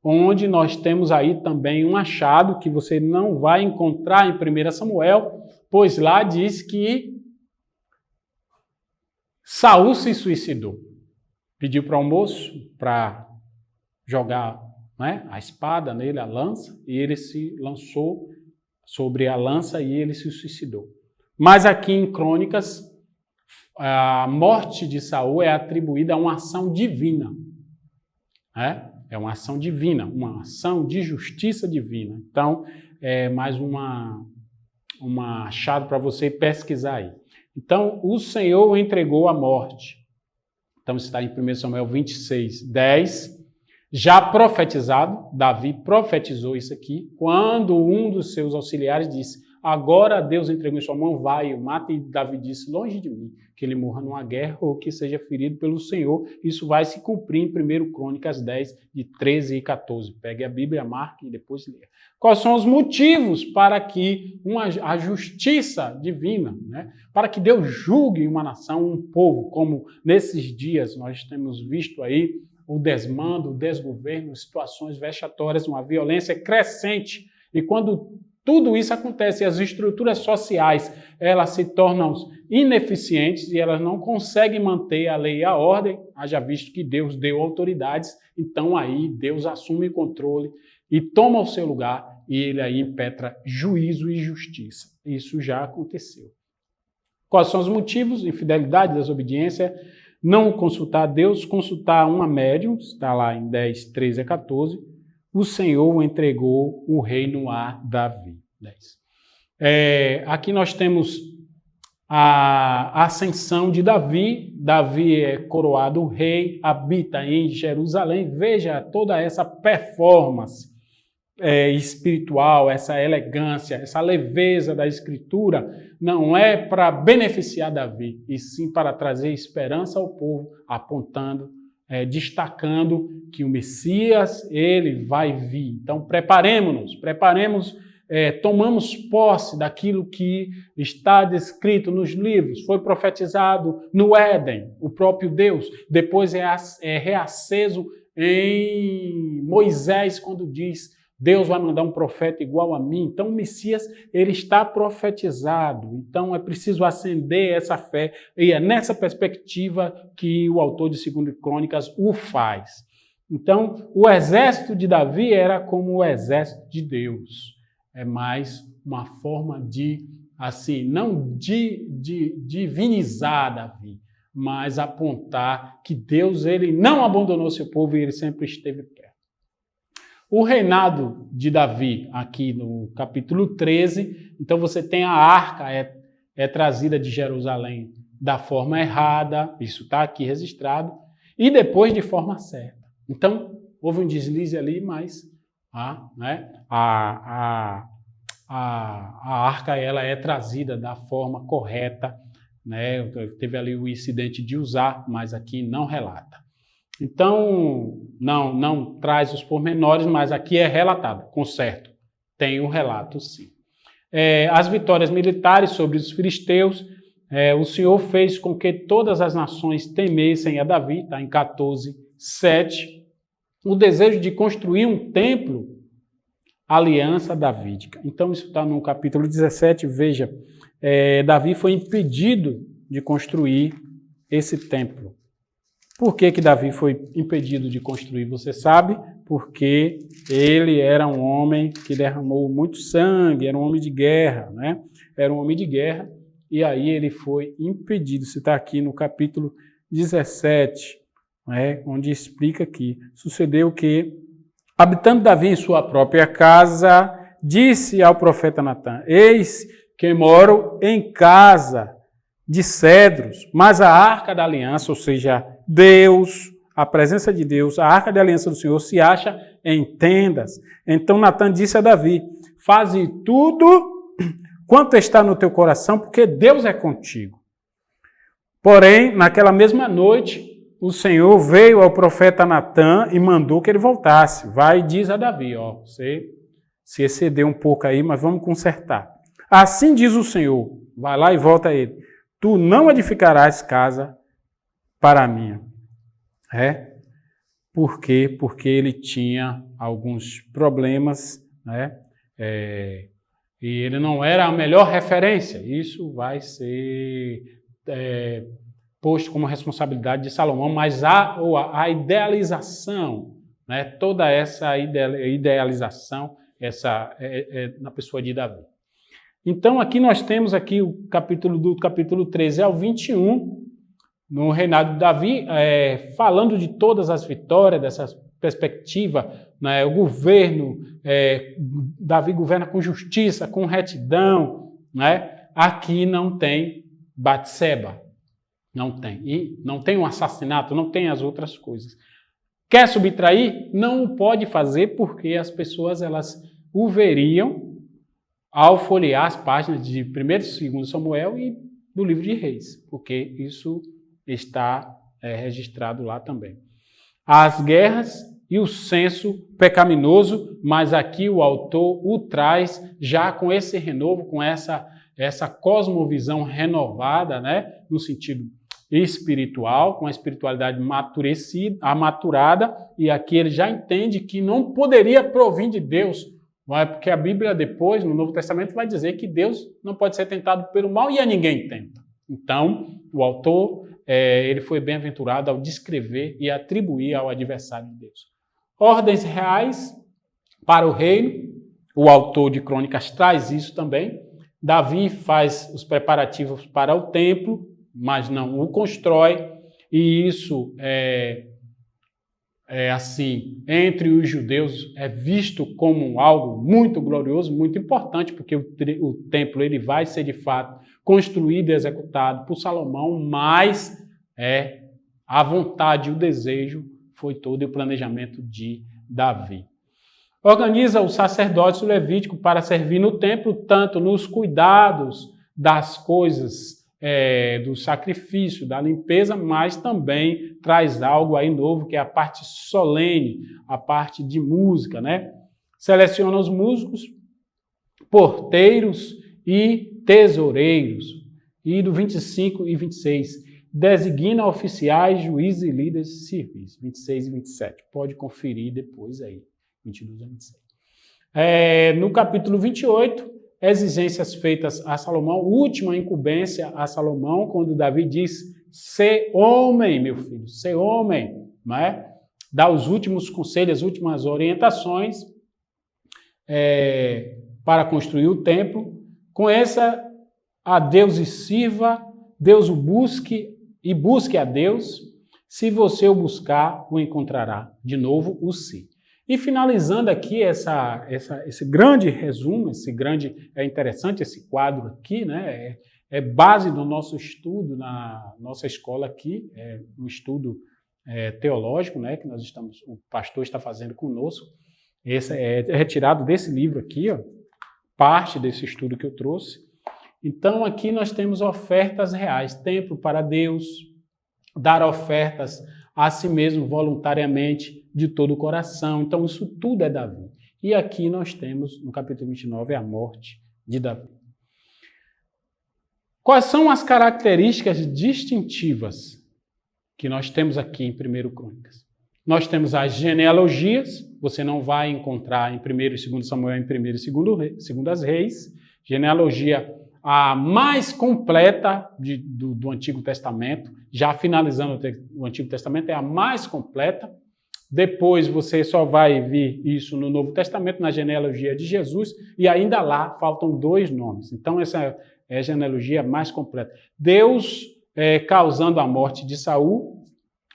onde nós temos aí também um achado que você não vai encontrar em 1 Samuel, pois lá diz que Saul se suicidou. Pediu para o moço para jogar, né, a espada nele, a lança, e ele se lançou sobre a lança e ele se suicidou. Mas aqui em Crônicas, a morte de Saul é atribuída a uma ação divina. É uma ação divina, uma ação de justiça divina. Então, é mais um achado para você pesquisar aí. Então, o Senhor entregou a morte. Então, está em 1 Samuel 26, 10. Já profetizado, Davi profetizou isso aqui, quando um dos seus auxiliares disse, agora Deus entregou em sua mão, vai, o mata, e Davi disse, longe de mim, que ele morra numa guerra ou que seja ferido pelo Senhor. Isso vai se cumprir em 1 Crônicas 10, de 13 e 14. Pegue a Bíblia, marque e depois leia. Quais são os motivos para que a justiça divina, né, para que Deus julgue uma nação, um povo, como nesses dias nós temos visto aí, o desmando, o desgoverno, situações vexatórias, uma violência crescente. E quando tudo isso acontece, as estruturas sociais, elas se tornam ineficientes e elas não conseguem manter a lei e a ordem, haja visto que Deus deu autoridades, então aí Deus assume o controle e toma o seu lugar e ele aí impetra juízo e justiça. Isso já aconteceu. Quais são os motivos? Infidelidade, desobediência, não consultar a Deus, consultar uma médium, está lá em 10, 13 a 14, o Senhor entregou o reino a Davi. 10. Aqui nós temos a ascensão de Davi. Davi é coroado rei, habita em Jerusalém. Veja toda essa performance espiritual, essa elegância, essa leveza da Escritura, não é para beneficiar Davi, e sim para trazer esperança ao povo, apontando, destacando que o Messias, ele vai vir. Então, preparemos, tomamos posse daquilo que está descrito nos livros, foi profetizado no Éden, o próprio Deus, depois é reaceso em Moisés, quando diz, Deus vai mandar um profeta igual a mim. Então, o Messias, ele está profetizado. Então, é preciso acender essa fé. E é nessa perspectiva que o autor de 2 Crônicas o faz. Então, o exército de Davi era como o exército de Deus. É mais uma forma de, assim, não de divinizar Davi, mas apontar que Deus, ele não abandonou seu povo e ele sempre esteve perto. O reinado de Davi, aqui no capítulo 13, então você tem a arca, é trazida de Jerusalém da forma errada, isso está aqui registrado, e depois de forma certa. Então, houve um deslize ali, mas a arca ela é trazida da forma correta, né? Teve ali o incidente de usar, mas aqui não relata. Então, não traz os pormenores, mas aqui é relatado, com certo. Tem um relato, sim. As vitórias militares sobre os filisteus, o Senhor fez com que todas as nações temessem a Davi, está em 14:7. O desejo de construir um templo, aliança davídica. Então, isso está no capítulo 17, veja, Davi foi impedido de construir esse templo. Por que Davi foi impedido de construir? Você sabe? Porque ele era um homem que derramou muito sangue, era um homem de guerra, né? Era um homem de guerra, e aí ele foi impedido. Você está aqui no capítulo 17, né? Onde explica que sucedeu que, habitando Davi em sua própria casa, disse ao profeta Natã: eis que moro em casa de cedros, mas a arca da aliança, ou seja, Deus, a presença de Deus, a arca da aliança do Senhor se acha em tendas. Então Natã disse a Davi: faze tudo quanto está no teu coração, porque Deus é contigo. Porém, naquela mesma noite, o Senhor veio ao profeta Natã e mandou que ele voltasse. Vai e diz a Davi, você se excedeu um pouco aí, mas vamos consertar. Assim diz o Senhor, vai lá e volta a ele: tu não edificarás casa para mim. Por quê? Porque ele tinha alguns problemas, né? E ele não era a melhor referência. Isso vai ser posto como responsabilidade de Salomão, mas a idealização, né? Toda essa idealização na pessoa de Davi. Então, aqui nós temos aqui o do capítulo 13 ao 21, no reinado de Davi, falando de todas as vitórias, dessa perspectiva, né? O governo, Davi governa com justiça, com retidão, né? Aqui não tem Batseba, não tem. E não tem um assassinato, não tem as outras coisas. Quer subtrair? Não o pode fazer, porque as pessoas elas o veriam ao folhear as páginas de 1º e 2º Samuel e do livro de Reis, porque isso está registrado lá também. As guerras e o senso pecaminoso, mas aqui o autor o traz já com esse renovo, com essa cosmovisão renovada, né, no sentido espiritual, com a espiritualidade amaturada, e aqui ele já entende que não poderia provir de Deus, porque a Bíblia depois, no Novo Testamento, vai dizer que Deus não pode ser tentado pelo mal e a ninguém tenta. Então, o autor, ele foi bem-aventurado ao descrever e atribuir ao adversário de Deus ordens reais para o reino. O autor de Crônicas traz isso também. Davi faz os preparativos para o templo, mas não o constrói, e isso assim, entre os judeus é visto como algo muito glorioso, muito importante, porque o templo ele vai ser de fato construído e executado por Salomão, mas a vontade e o desejo foi todo e o planejamento de Davi. Organiza o sacerdócio levítico para servir no templo, tanto nos cuidados das coisas do sacrifício, da limpeza, mas também traz algo aí novo, que é a parte solene, a parte de música, né? Seleciona os músicos, porteiros e tesoureiros. E do 25 e 26, designa oficiais, juízes e líderes de serviço. 26 e 27, pode conferir depois aí, 22 a 26. No capítulo 28, exigências feitas a Salomão, última incumbência a Salomão, quando Davi diz: "Sê homem, meu filho, sê homem", não é? Dá os últimos conselhos, as últimas orientações para construir o templo. Conheça a Deus e sirva, Deus o busque e busque a Deus. Se você o buscar, o encontrará. De novo, o se. E finalizando aqui esse grande resumo, é interessante esse quadro aqui, né? É base do nosso estudo na nossa escola aqui, um estudo teológico, né? Que o pastor está fazendo conosco. Esse é retirado desse livro aqui, ó, parte desse estudo que eu trouxe. Então aqui nós temos ofertas reais, tempo para Deus, dar ofertas a si mesmo voluntariamente, de todo o coração. Então, isso tudo é Davi. E aqui nós temos, no capítulo 29, a morte de Davi. Quais são as características distintivas que nós temos aqui em 1 Crônicas? Nós temos as genealogias, você não vai encontrar em 1 e 2 Samuel, em 1 e 2 Reis. Genealogia a mais completa do Antigo Testamento, já finalizando o Antigo Testamento, é a mais completa. Depois você só vai ver isso no Novo Testamento, na genealogia de Jesus, e ainda lá faltam 2 nomes. Então essa é a genealogia mais completa. Deus causando a morte de Saul,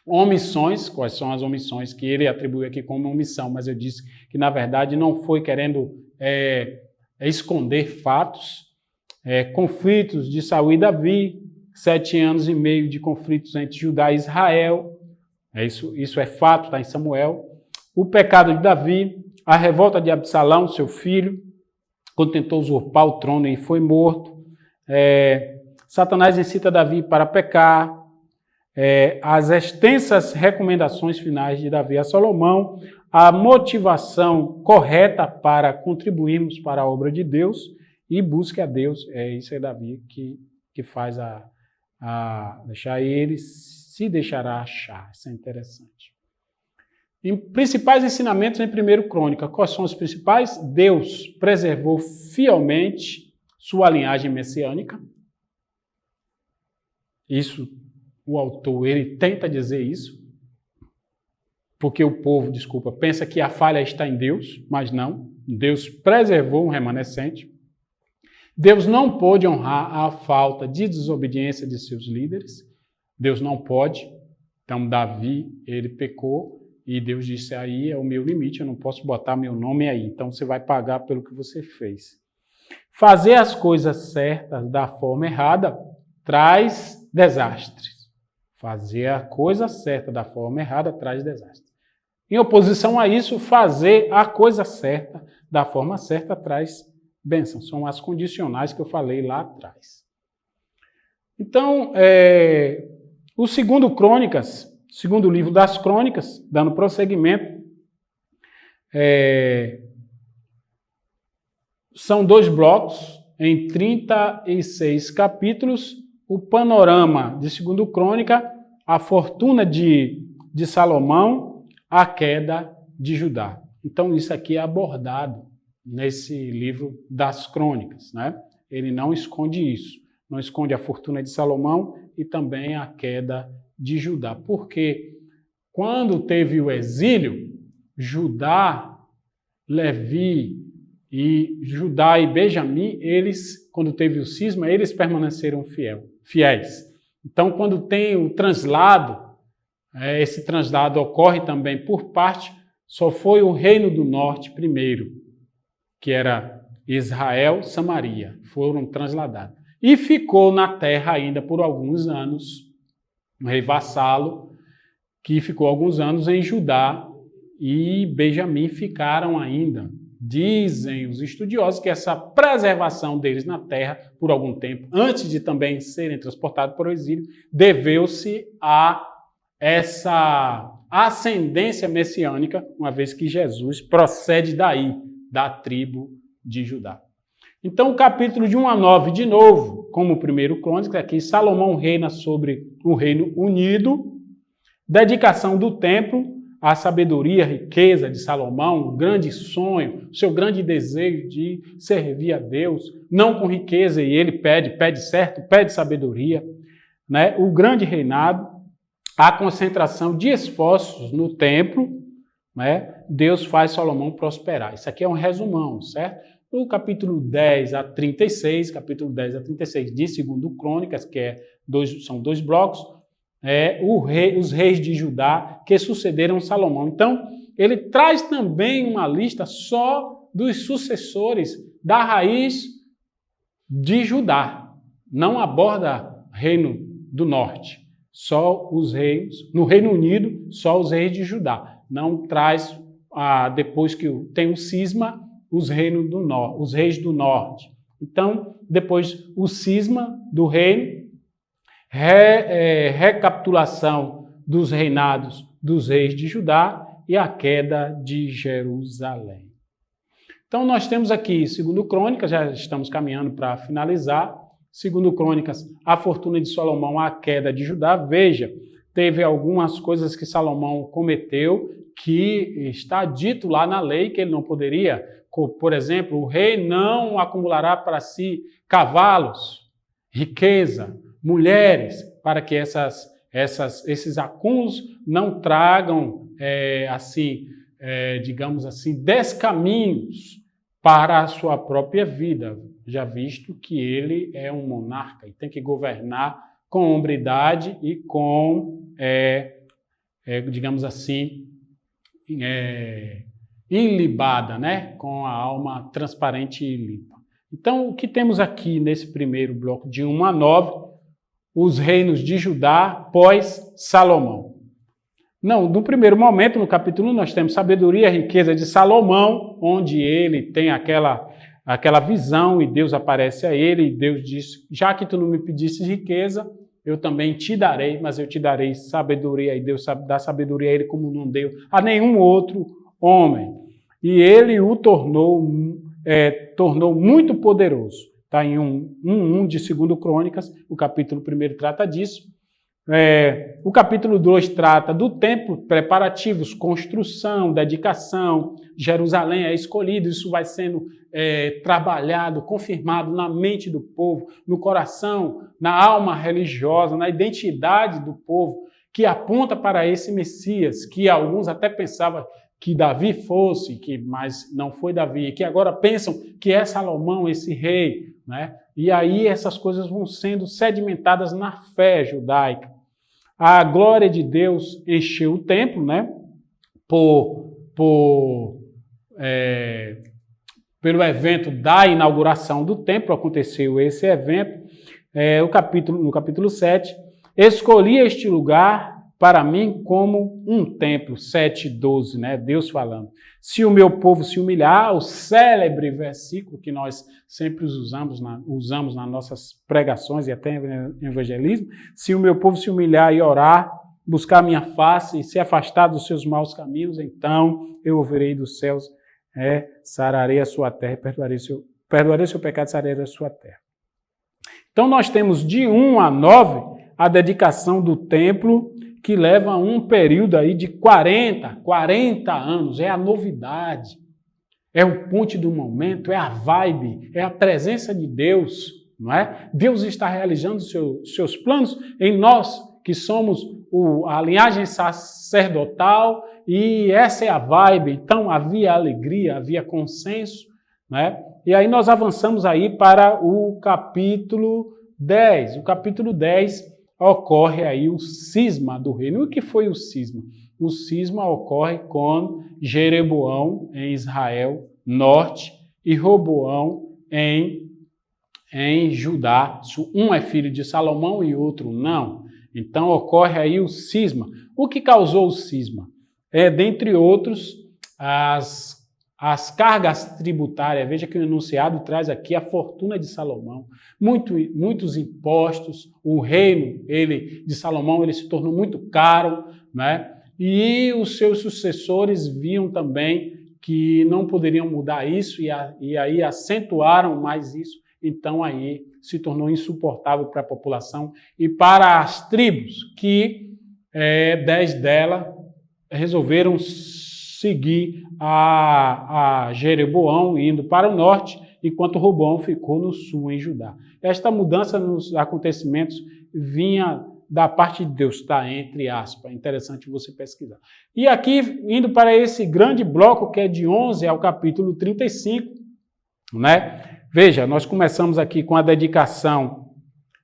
omissões, quais são as omissões que ele atribui aqui como omissão, mas eu disse que na verdade não foi querendo esconder fatos, conflitos de Saul e Davi, 7 anos e meio de conflitos entre Judá e Israel, isso é fato, está em Samuel. O pecado de Davi, a revolta de Absalão, seu filho, quando tentou usurpar o trono e foi morto. Satanás incita Davi para pecar. As extensas recomendações finais de Davi a Salomão, a motivação correta para contribuirmos para a obra de Deus e busque a Deus. Isso é Davi que faz deixar ele se deixará achar. Isso é interessante. Principais ensinamentos em 1 Crônica. Quais são os principais? Deus preservou fielmente sua linhagem messiânica. Isso, o autor, ele tenta dizer isso, porque o povo, pensa que a falha está em Deus, mas não. Deus preservou um remanescente. Deus não pôde honrar a falta de desobediência de seus líderes. Deus não pode. Então, Davi, ele pecou e Deus disse, aí é o meu limite, eu não posso botar meu nome aí. Então, você vai pagar pelo que você fez. Fazer as coisas certas da forma errada traz desastres. Fazer a coisa certa da forma errada traz desastres. Em oposição a isso, fazer a coisa certa da forma certa traz bênção. São as condicionais que eu falei lá atrás. Então, o segundo Crônicas, segundo livro das Crônicas, dando prosseguimento, são 2 blocos, em 36 capítulos, o panorama de segundo Crônica, a fortuna de Salomão, a queda de Judá. Então, isso aqui é abordado nesse livro das Crônicas, né? Ele não esconde isso, não esconde a fortuna de Salomão e também a queda de Judá. Porque quando teve o exílio, Judá, Levi Judá e Benjamim, eles, quando teve o cisma, eles permaneceram fiéis. Então, quando tem o translado, esse translado ocorre também por parte, só foi o reino do norte primeiro, que era Israel, Samaria, foram transladados. E ficou na terra ainda por alguns anos, o rei vassalo, que ficou alguns anos em Judá, e Benjamim ficaram ainda. Dizem os estudiosos que essa preservação deles na terra por algum tempo, antes de também serem transportados para o exílio, deveu-se a essa ascendência messiânica, uma vez que Jesus procede daí, da tribo de Judá. Então, o capítulo de 1 a 9, de novo, como o 1 Crônicas, aqui Salomão reina sobre o reino unido, dedicação do templo, a sabedoria, a riqueza de Salomão, um grande sonho, seu grande desejo de servir a Deus, não com riqueza, e ele pede certo, pede sabedoria, né? O grande reinado, a concentração de esforços no templo, né? Deus faz Salomão prosperar. Isso aqui é um resumão, certo? No capítulo 10 a 36, capítulo 10 a 36 de 2 Crônicas, que são 2 blocos, os reis de Judá que sucederam Salomão. Então, ele traz também uma lista só dos sucessores da raiz de Judá. Não aborda reino do norte, só os reis, no Reino Unido, só os reis de Judá. Não traz, depois que tem o cisma, os reis do norte. Então, depois o cisma do reino, recapitulação dos reinados dos reis de Judá e a queda de Jerusalém. Então, nós temos aqui, segundo Crônicas, já estamos caminhando para finalizar, segundo Crônicas, a fortuna de Salomão, a queda de Judá. Veja, teve algumas coisas que Salomão cometeu que está dito lá na lei que ele não poderia. Por exemplo, o rei não acumulará para si cavalos, riqueza, mulheres, para que esses acúmulos não tragam, digamos assim, descaminhos para a sua própria vida, já visto que ele é um monarca e tem que governar com hombridade e com, digamos assim, ilibada, né? Com a alma transparente e limpa. Então, o que temos aqui nesse primeiro bloco de 1 a 9, os reinos de Judá pós-Salomão. Não, no primeiro momento, no capítulo 1, nós temos sabedoria e riqueza de Salomão, onde ele tem aquela visão e Deus aparece a ele e Deus diz, já que tu não me pediste riqueza, eu também te darei, mas eu te darei sabedoria, e Deus dá sabedoria a ele como não deu a nenhum outro homem. E ele o tornou muito poderoso. Está em 1 de 2 Crônicas, o capítulo 1 trata disso. O capítulo 2 trata do templo, preparativos, construção, dedicação, Jerusalém é escolhido, isso vai sendo trabalhado, confirmado na mente do povo, no coração, na alma religiosa, na identidade do povo, que aponta para esse Messias, que alguns até pensavam que Davi fosse, mas não foi Davi, que agora pensam que é Salomão, esse rei, né? E aí essas coisas vão sendo sedimentadas na fé judaica. A glória de Deus encheu o templo, né? Pelo evento da inauguração do templo, aconteceu esse evento. No capítulo 7, escolhi este lugar para mim como um templo, 7:12, né? Deus falando. Se o meu povo se humilhar, o célebre versículo que nós sempre usamos nas nossas pregações e até em evangelismo, se o meu povo se humilhar e orar, buscar a minha face e se afastar dos seus maus caminhos, então eu ouvirei dos céus, sararei a sua terra, perdoarei o seu pecado, sararei a sua terra. Então nós temos de 1 a 9 a dedicação do templo, que leva um período aí de 40 anos, é a novidade, é o ponto do momento, é a vibe, é a presença de Deus, não é? Deus está realizando seus planos em nós, que somos a linhagem sacerdotal, e essa é a vibe. Então havia alegria, havia consenso, né? E aí nós avançamos aí para o capítulo 10. O capítulo 10 ocorre aí o cisma do reino. E o que foi o cisma? O cisma ocorre com Jeroboão em Israel norte e Roboão em Judá. Um é filho de Salomão e outro não. Então ocorre aí o cisma. O que causou o cisma? Dentre outros, as cargas tributárias. Veja que o enunciado traz aqui a fortuna de Salomão. Muitos impostos. O reino de Salomão ele se tornou muito caro, né? E os seus sucessores viam também que não poderiam mudar isso e aí acentuaram mais isso. Então aí se tornou insuportável para a população e para as tribos, que 10 delas resolveram seguir a Jeroboão indo para o norte, enquanto Roboão ficou no sul, em Judá. Esta mudança nos acontecimentos vinha da parte de Deus, está entre aspas, é interessante você pesquisar. E aqui, indo para esse grande bloco, que é de 11 ao capítulo 35, né? Veja, nós começamos aqui com a dedicação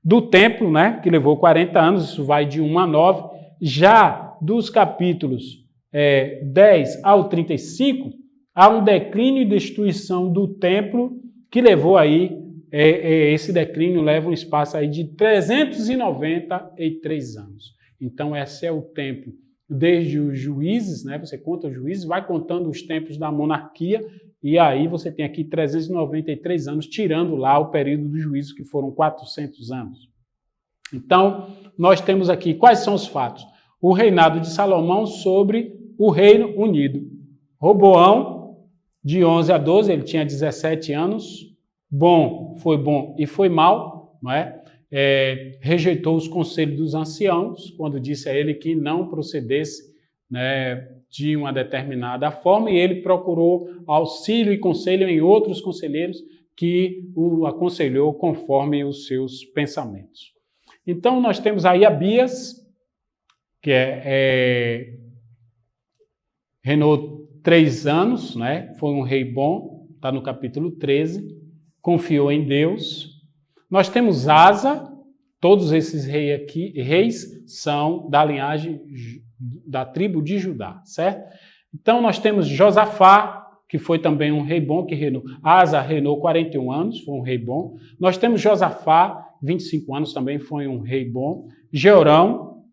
do templo, né? Que levou 40 anos, isso vai de 1 a 9, já dos capítulos 10 ao 35, há um declínio e destruição do templo que levou aí, esse declínio leva um espaço aí de 393 anos. Então, esse é o tempo desde os juízes, né? Você conta os juízes, vai contando os tempos da monarquia, e aí você tem aqui 393 anos, tirando lá o período do juízo, que foram 400 anos. Então, nós temos aqui, quais são os fatos? O reinado de Salomão sobre o Reino Unido. Roboão, de 11 a 12, ele tinha 17 anos, bom e foi mal, não é? Rejeitou os conselhos dos anciãos, quando disse a ele que não procedesse, né, de uma determinada forma, e ele procurou auxílio e conselho em outros conselheiros que o aconselhou conforme os seus pensamentos. Então, nós temos aí Abias, que reinou 3 anos, né? Foi um rei bom, está no capítulo 13, confiou em Deus. Nós temos Asa, todos esses reis são da linhagem da tribo de Judá, certo? Então nós temos Josafá, que foi também um rei bom, que reinou. Asa reinou 41 anos, foi um rei bom. Nós temos Josafá, 25 anos, também foi um rei bom. Jeorão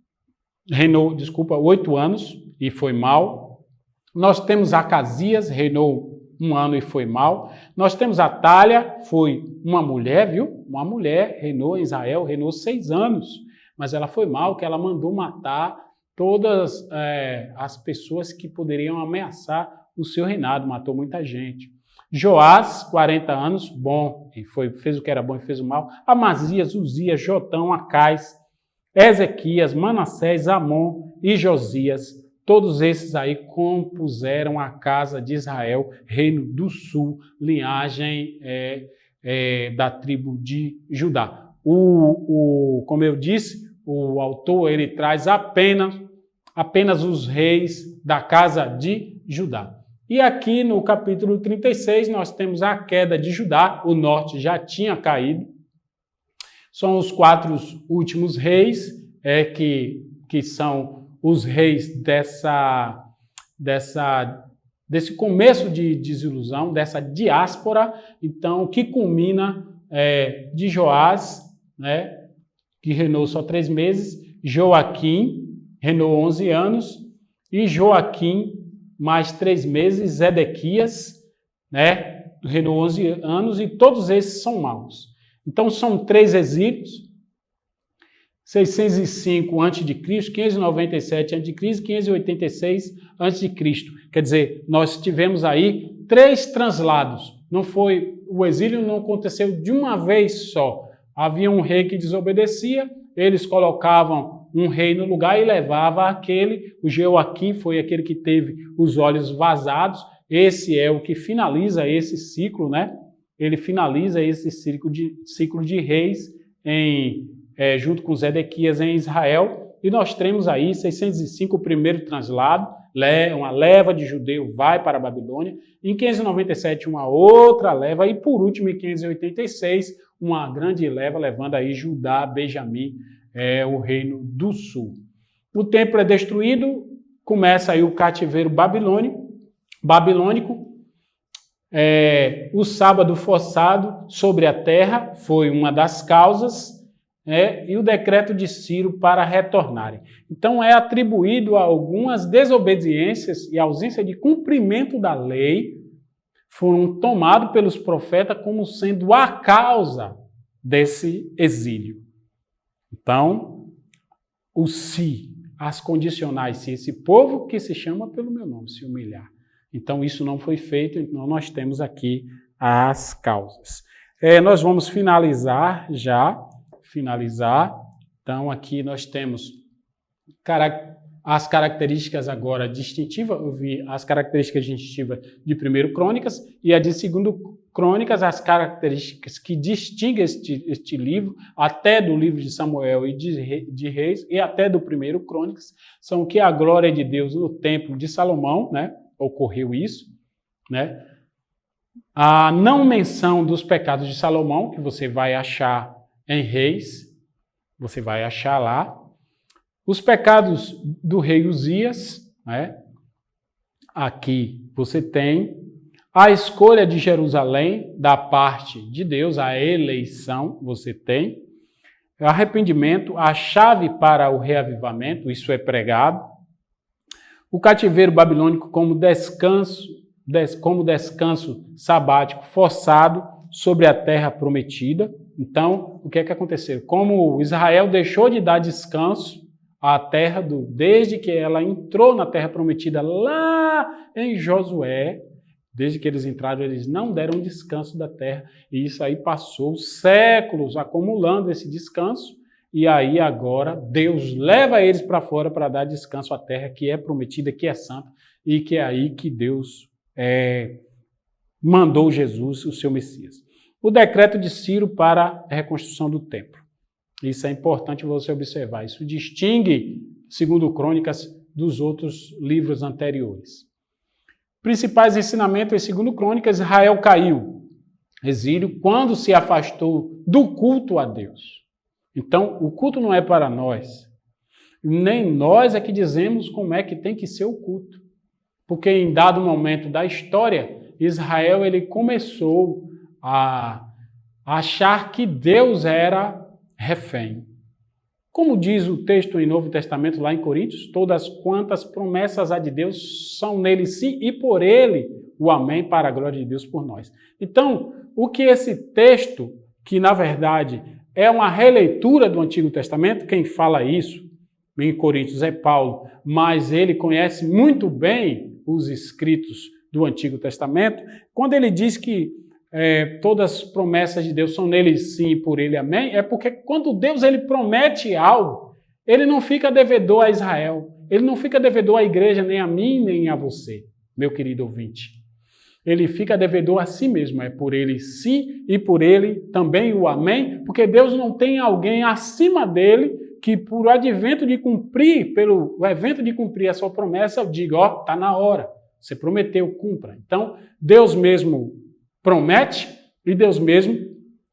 reinou, 8 anos e foi mal. Nós temos Acasias, reinou 1 ano e foi mal. Nós temos Atália, foi uma mulher, viu? Uma mulher, reinou em Israel, reinou 6 anos, mas ela foi mal, que ela mandou matar todas as pessoas que poderiam ameaçar o seu reinado, matou muita gente. Joás, 40 anos, bom, e fez o que era bom e fez o mal. Amazias, Uzias, Jotão, Acais, Ezequias, Manassés, Amon e Josias, todos esses aí compuseram a casa de Israel, reino do sul, linhagem da tribo de Judá. Como eu disse, o autor ele traz apenas os reis da casa de Judá. E aqui no capítulo 36 nós temos a queda de Judá, o norte já tinha caído. São os 4 últimos reis que são os reis desse começo de desilusão, dessa diáspora, então, que culmina de Joás, né, que reinou só 3 meses, Joaquim, reinou 11 anos, e Joaquim, mais 3 meses, Zedequias, né, reinou 11 anos, e todos esses são maus. Então, são 3 exílios, 605 a.C., 597 a.C., 586 a.C. Quer dizer, nós tivemos aí 3 translados. O exílio não aconteceu de uma vez só. Havia um rei que desobedecia, eles colocavam um rei no lugar e levava aquele. O Joaquim foi aquele que teve os olhos vazados. Esse é o que finaliza esse ciclo, né? Ele finaliza esse ciclo de reis junto com Zedequias em Israel, e nós temos aí 605 o primeiro translado, uma leva de judeu vai para a Babilônia, em 597 uma outra leva, e por último em 586 uma grande leva levando aí Judá, Benjamim, o reino do sul. O templo é destruído, começa aí o cativeiro babilônico, o sábado forçado sobre a terra foi uma das causas, e o decreto de Ciro para retornarem. Então é atribuído a algumas desobediências e ausência de cumprimento da lei foram tomados pelos profetas como sendo a causa desse exílio. Então, as condicionais, se esse povo que se chama pelo meu nome se humilhar. Então isso não foi feito, então nós temos aqui as causas. Nós vamos finalizar. Então, aqui nós temos as características agora distintivas. Eu vi as características distintivas de 1 Crônicas e a de 2 Crônicas, as características que distinguem este livro, até do livro de Samuel e de Reis, e até do 1 Crônicas, são que a glória de Deus no templo de Salomão, né, ocorreu isso, né? A não menção dos pecados de Salomão, que você vai achar em Reis, você vai achar lá. Os pecados do rei Uzias, né? aqui você tem a escolha de Jerusalém da parte de Deus, a eleição você tem, arrependimento, a chave para o reavivamento, isso é pregado, o cativeiro babilônico como descanso sabático forçado sobre a terra prometida. Então, o que é que aconteceu? Como Israel deixou de dar descanso à terra desde que ela entrou na terra prometida lá em Josué, desde que eles entraram, eles não deram descanso da terra, e isso aí passou séculos acumulando esse descanso, e aí agora Deus leva eles para fora para dar descanso à terra que é prometida, que é santa, e que é aí que Deus mandou Jesus, o seu Messias. O decreto de Ciro para a reconstrução do templo. Isso é importante você observar. Isso distingue, segundo Crônicas, dos outros livros anteriores. Principais ensinamentos em segundo Crônicas: Israel caiu, exílio, quando se afastou do culto a Deus. Então, o culto não é para nós. Nem nós é que dizemos como é que tem que ser o culto. Porque em dado momento da história, Israel ele começou a achar que Deus era refém. Como diz o texto em Novo Testamento, lá em Coríntios, todas quantas promessas há de Deus são nele sim e por ele o amém para a glória de Deus por nós. Então, o que esse texto, que na verdade é uma releitura do Antigo Testamento, quem fala isso em Coríntios é Paulo, mas ele conhece muito bem os escritos do Antigo Testamento, quando ele diz que todas as promessas de Deus são nele sim e por ele amém, é porque quando Deus ele promete algo, ele não fica devedor a Israel, ele não fica devedor à igreja, nem a mim, nem a você, meu querido ouvinte. Ele fica devedor a si mesmo, é por ele sim e por ele também o amém, porque Deus não tem alguém acima dele que por evento de cumprir a sua promessa, diga, ó, está na hora, você prometeu, cumpra. Então, Deus mesmo promete e Deus mesmo,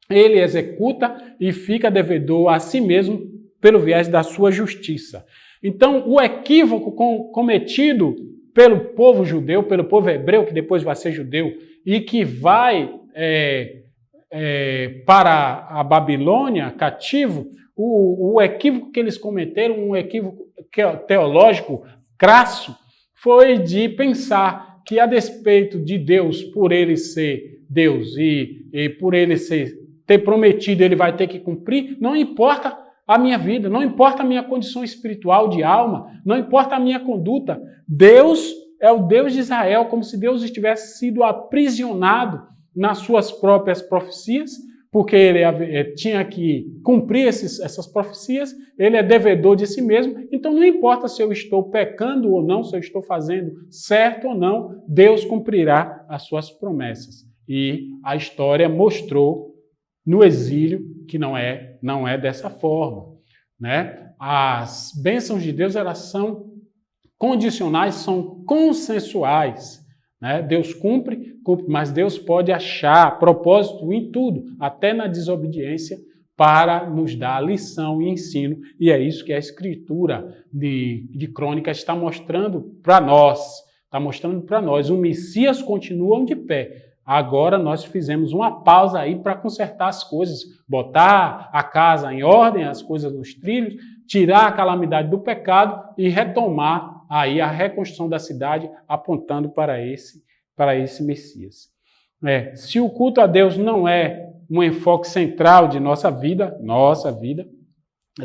ele executa e fica devedor a si mesmo pelo viés da sua justiça. Então, o equívoco cometido pelo povo judeu, pelo povo hebreu, que depois vai ser judeu, e que vai para a Babilônia cativo, o equívoco que eles cometeram, um equívoco teológico crasso, foi de pensar que a despeito de Deus, por ele ser Deus e por ele ter prometido, ele vai ter que cumprir, não importa a minha vida, não importa a minha condição espiritual de alma, não importa a minha conduta. Deus é o Deus de Israel, como se Deus tivesse sido aprisionado nas suas próprias profecias, porque ele tinha que cumprir essas profecias, ele é devedor de si mesmo, então não importa se eu estou pecando ou não, se eu estou fazendo certo ou não, Deus cumprirá as suas promessas. E a história mostrou no exílio que não é dessa forma, né? As bênçãos de Deus, elas são condicionais, são consensuais, né? Deus cumpre, mas Deus pode achar propósito em tudo, até na desobediência, para nos dar lição e ensino. E é isso que a Escritura de Crônicas está mostrando para nós. Está mostrando para nós. O Messias continua de pé. Agora nós fizemos uma pausa aí para consertar as coisas, botar a casa em ordem, as coisas nos trilhos, tirar a calamidade do pecado e retomar aí a reconstrução da cidade, apontando para esse Messias. Se o culto a Deus não é um enfoque central de nossa vida,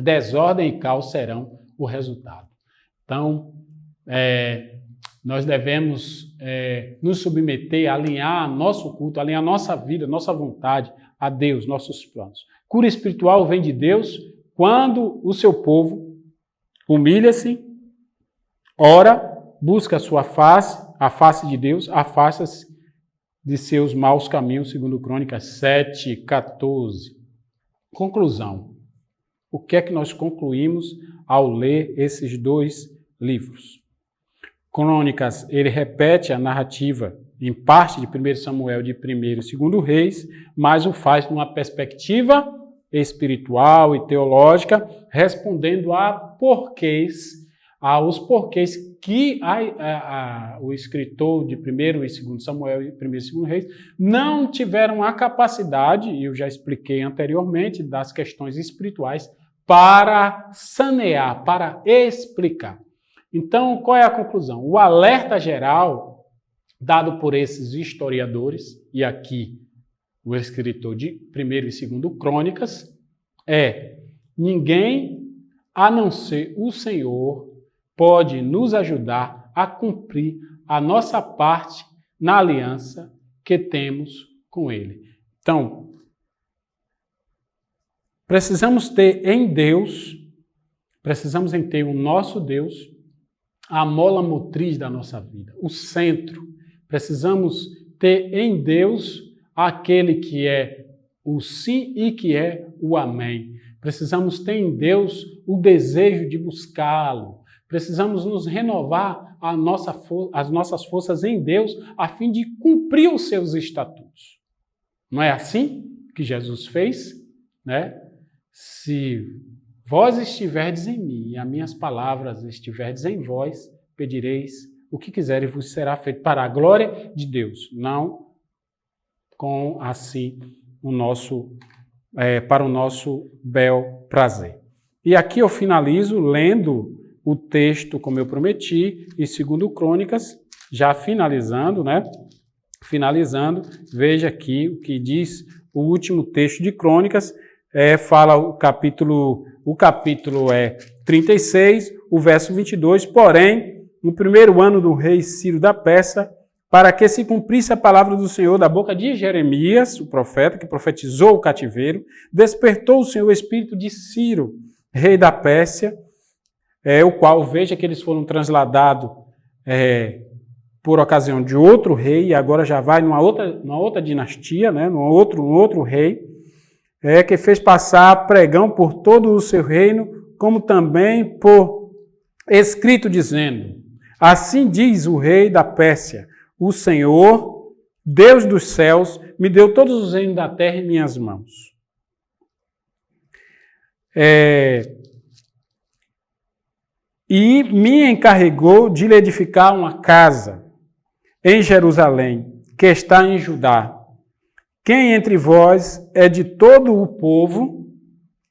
desordem e caos serão o resultado. Então, nós devemos nos submeter, alinhar nosso culto, alinhar nossa vida, nossa vontade a Deus, nossos planos. Cura espiritual vem de Deus quando o seu povo humilha-se, ora, busca a sua face, a face de Deus, afasta-se de seus maus caminhos, segundo Crônicas 7:14. Conclusão. O que é que nós concluímos ao ler esses dois livros? Crônicas, ele repete a narrativa em parte de 1 Samuel, de 1 e 2 Reis, mas o faz numa perspectiva espiritual e teológica, respondendo aos porquês que o escritor de 1º e 2º Samuel e 1º e 2º Reis não tiveram a capacidade, e eu já expliquei anteriormente, das questões espirituais para sanear, para explicar. Então, qual é a conclusão? O alerta geral dado por esses historiadores, e aqui o escritor de 1º e 2º Crônicas, é: ninguém a não ser o Senhor pode nos ajudar a cumprir a nossa parte na aliança que temos com Ele. Então, precisamos ter em Deus, precisamos em ter o nosso Deus, a mola motriz da nossa vida, o centro. Precisamos ter em Deus aquele que é o sim e que é o amém. Precisamos ter em Deus o desejo de buscá-lo. Precisamos nos renovar as nossas forças em Deus a fim de cumprir os seus estatutos. Não é assim que Jesus fez, né? Se vós estiverdes em mim e as minhas palavras estiverdes em vós, pedireis o que quiser e vos será feito para a glória de Deus, não com assim para o nosso bel prazer. E aqui eu finalizo lendo o texto, como eu prometi, em 2º Crônicas, já finalizando, né? Finalizando, veja aqui o que diz o último texto de Crônicas, fala o capítulo é 36, o verso 22, porém, no 1º ano do rei Ciro da Pérsia, para que se cumprisse a palavra do Senhor da boca de Jeremias, o profeta, que profetizou o cativeiro, despertou o Senhor o espírito de Ciro, rei da Pérsia, o qual, veja que eles foram transladados por ocasião de outro rei, e agora já vai numa outra dinastia, né, num outro rei, que fez passar pregão por todo o seu reino, como também por escrito dizendo: assim diz o rei da Pérsia, o Senhor, Deus dos céus, me deu todos os reinos da terra em minhas mãos. E me encarregou de lhe edificar uma casa em Jerusalém, que está em Judá. Quem entre vós é de todo o povo,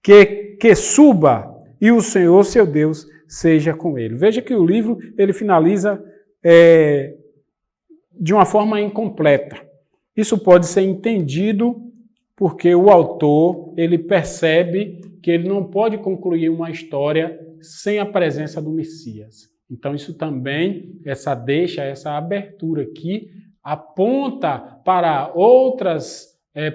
que suba, e o Senhor, seu Deus, seja com ele. Veja que o livro ele finaliza de uma forma incompleta. Isso pode ser entendido porque o autor ele percebe que ele não pode concluir uma história sem a presença do Messias. Então isso também, essa abertura aqui, aponta para outras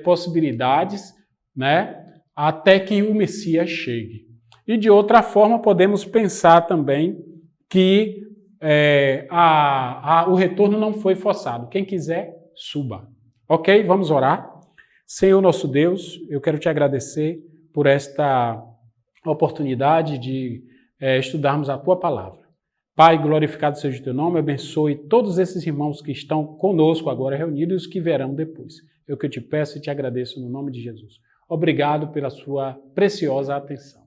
possibilidades, né, até que o Messias chegue. E de outra forma, podemos pensar também que o retorno não foi forçado. Quem quiser, suba. Ok? Vamos orar. Senhor nosso Deus, eu quero te agradecer por esta oportunidade de estudarmos a tua palavra. Pai, glorificado seja o teu nome, abençoe todos esses irmãos que estão conosco agora reunidos e os que verão depois. Eu que te peço e te agradeço no nome de Jesus. Obrigado pela sua preciosa atenção.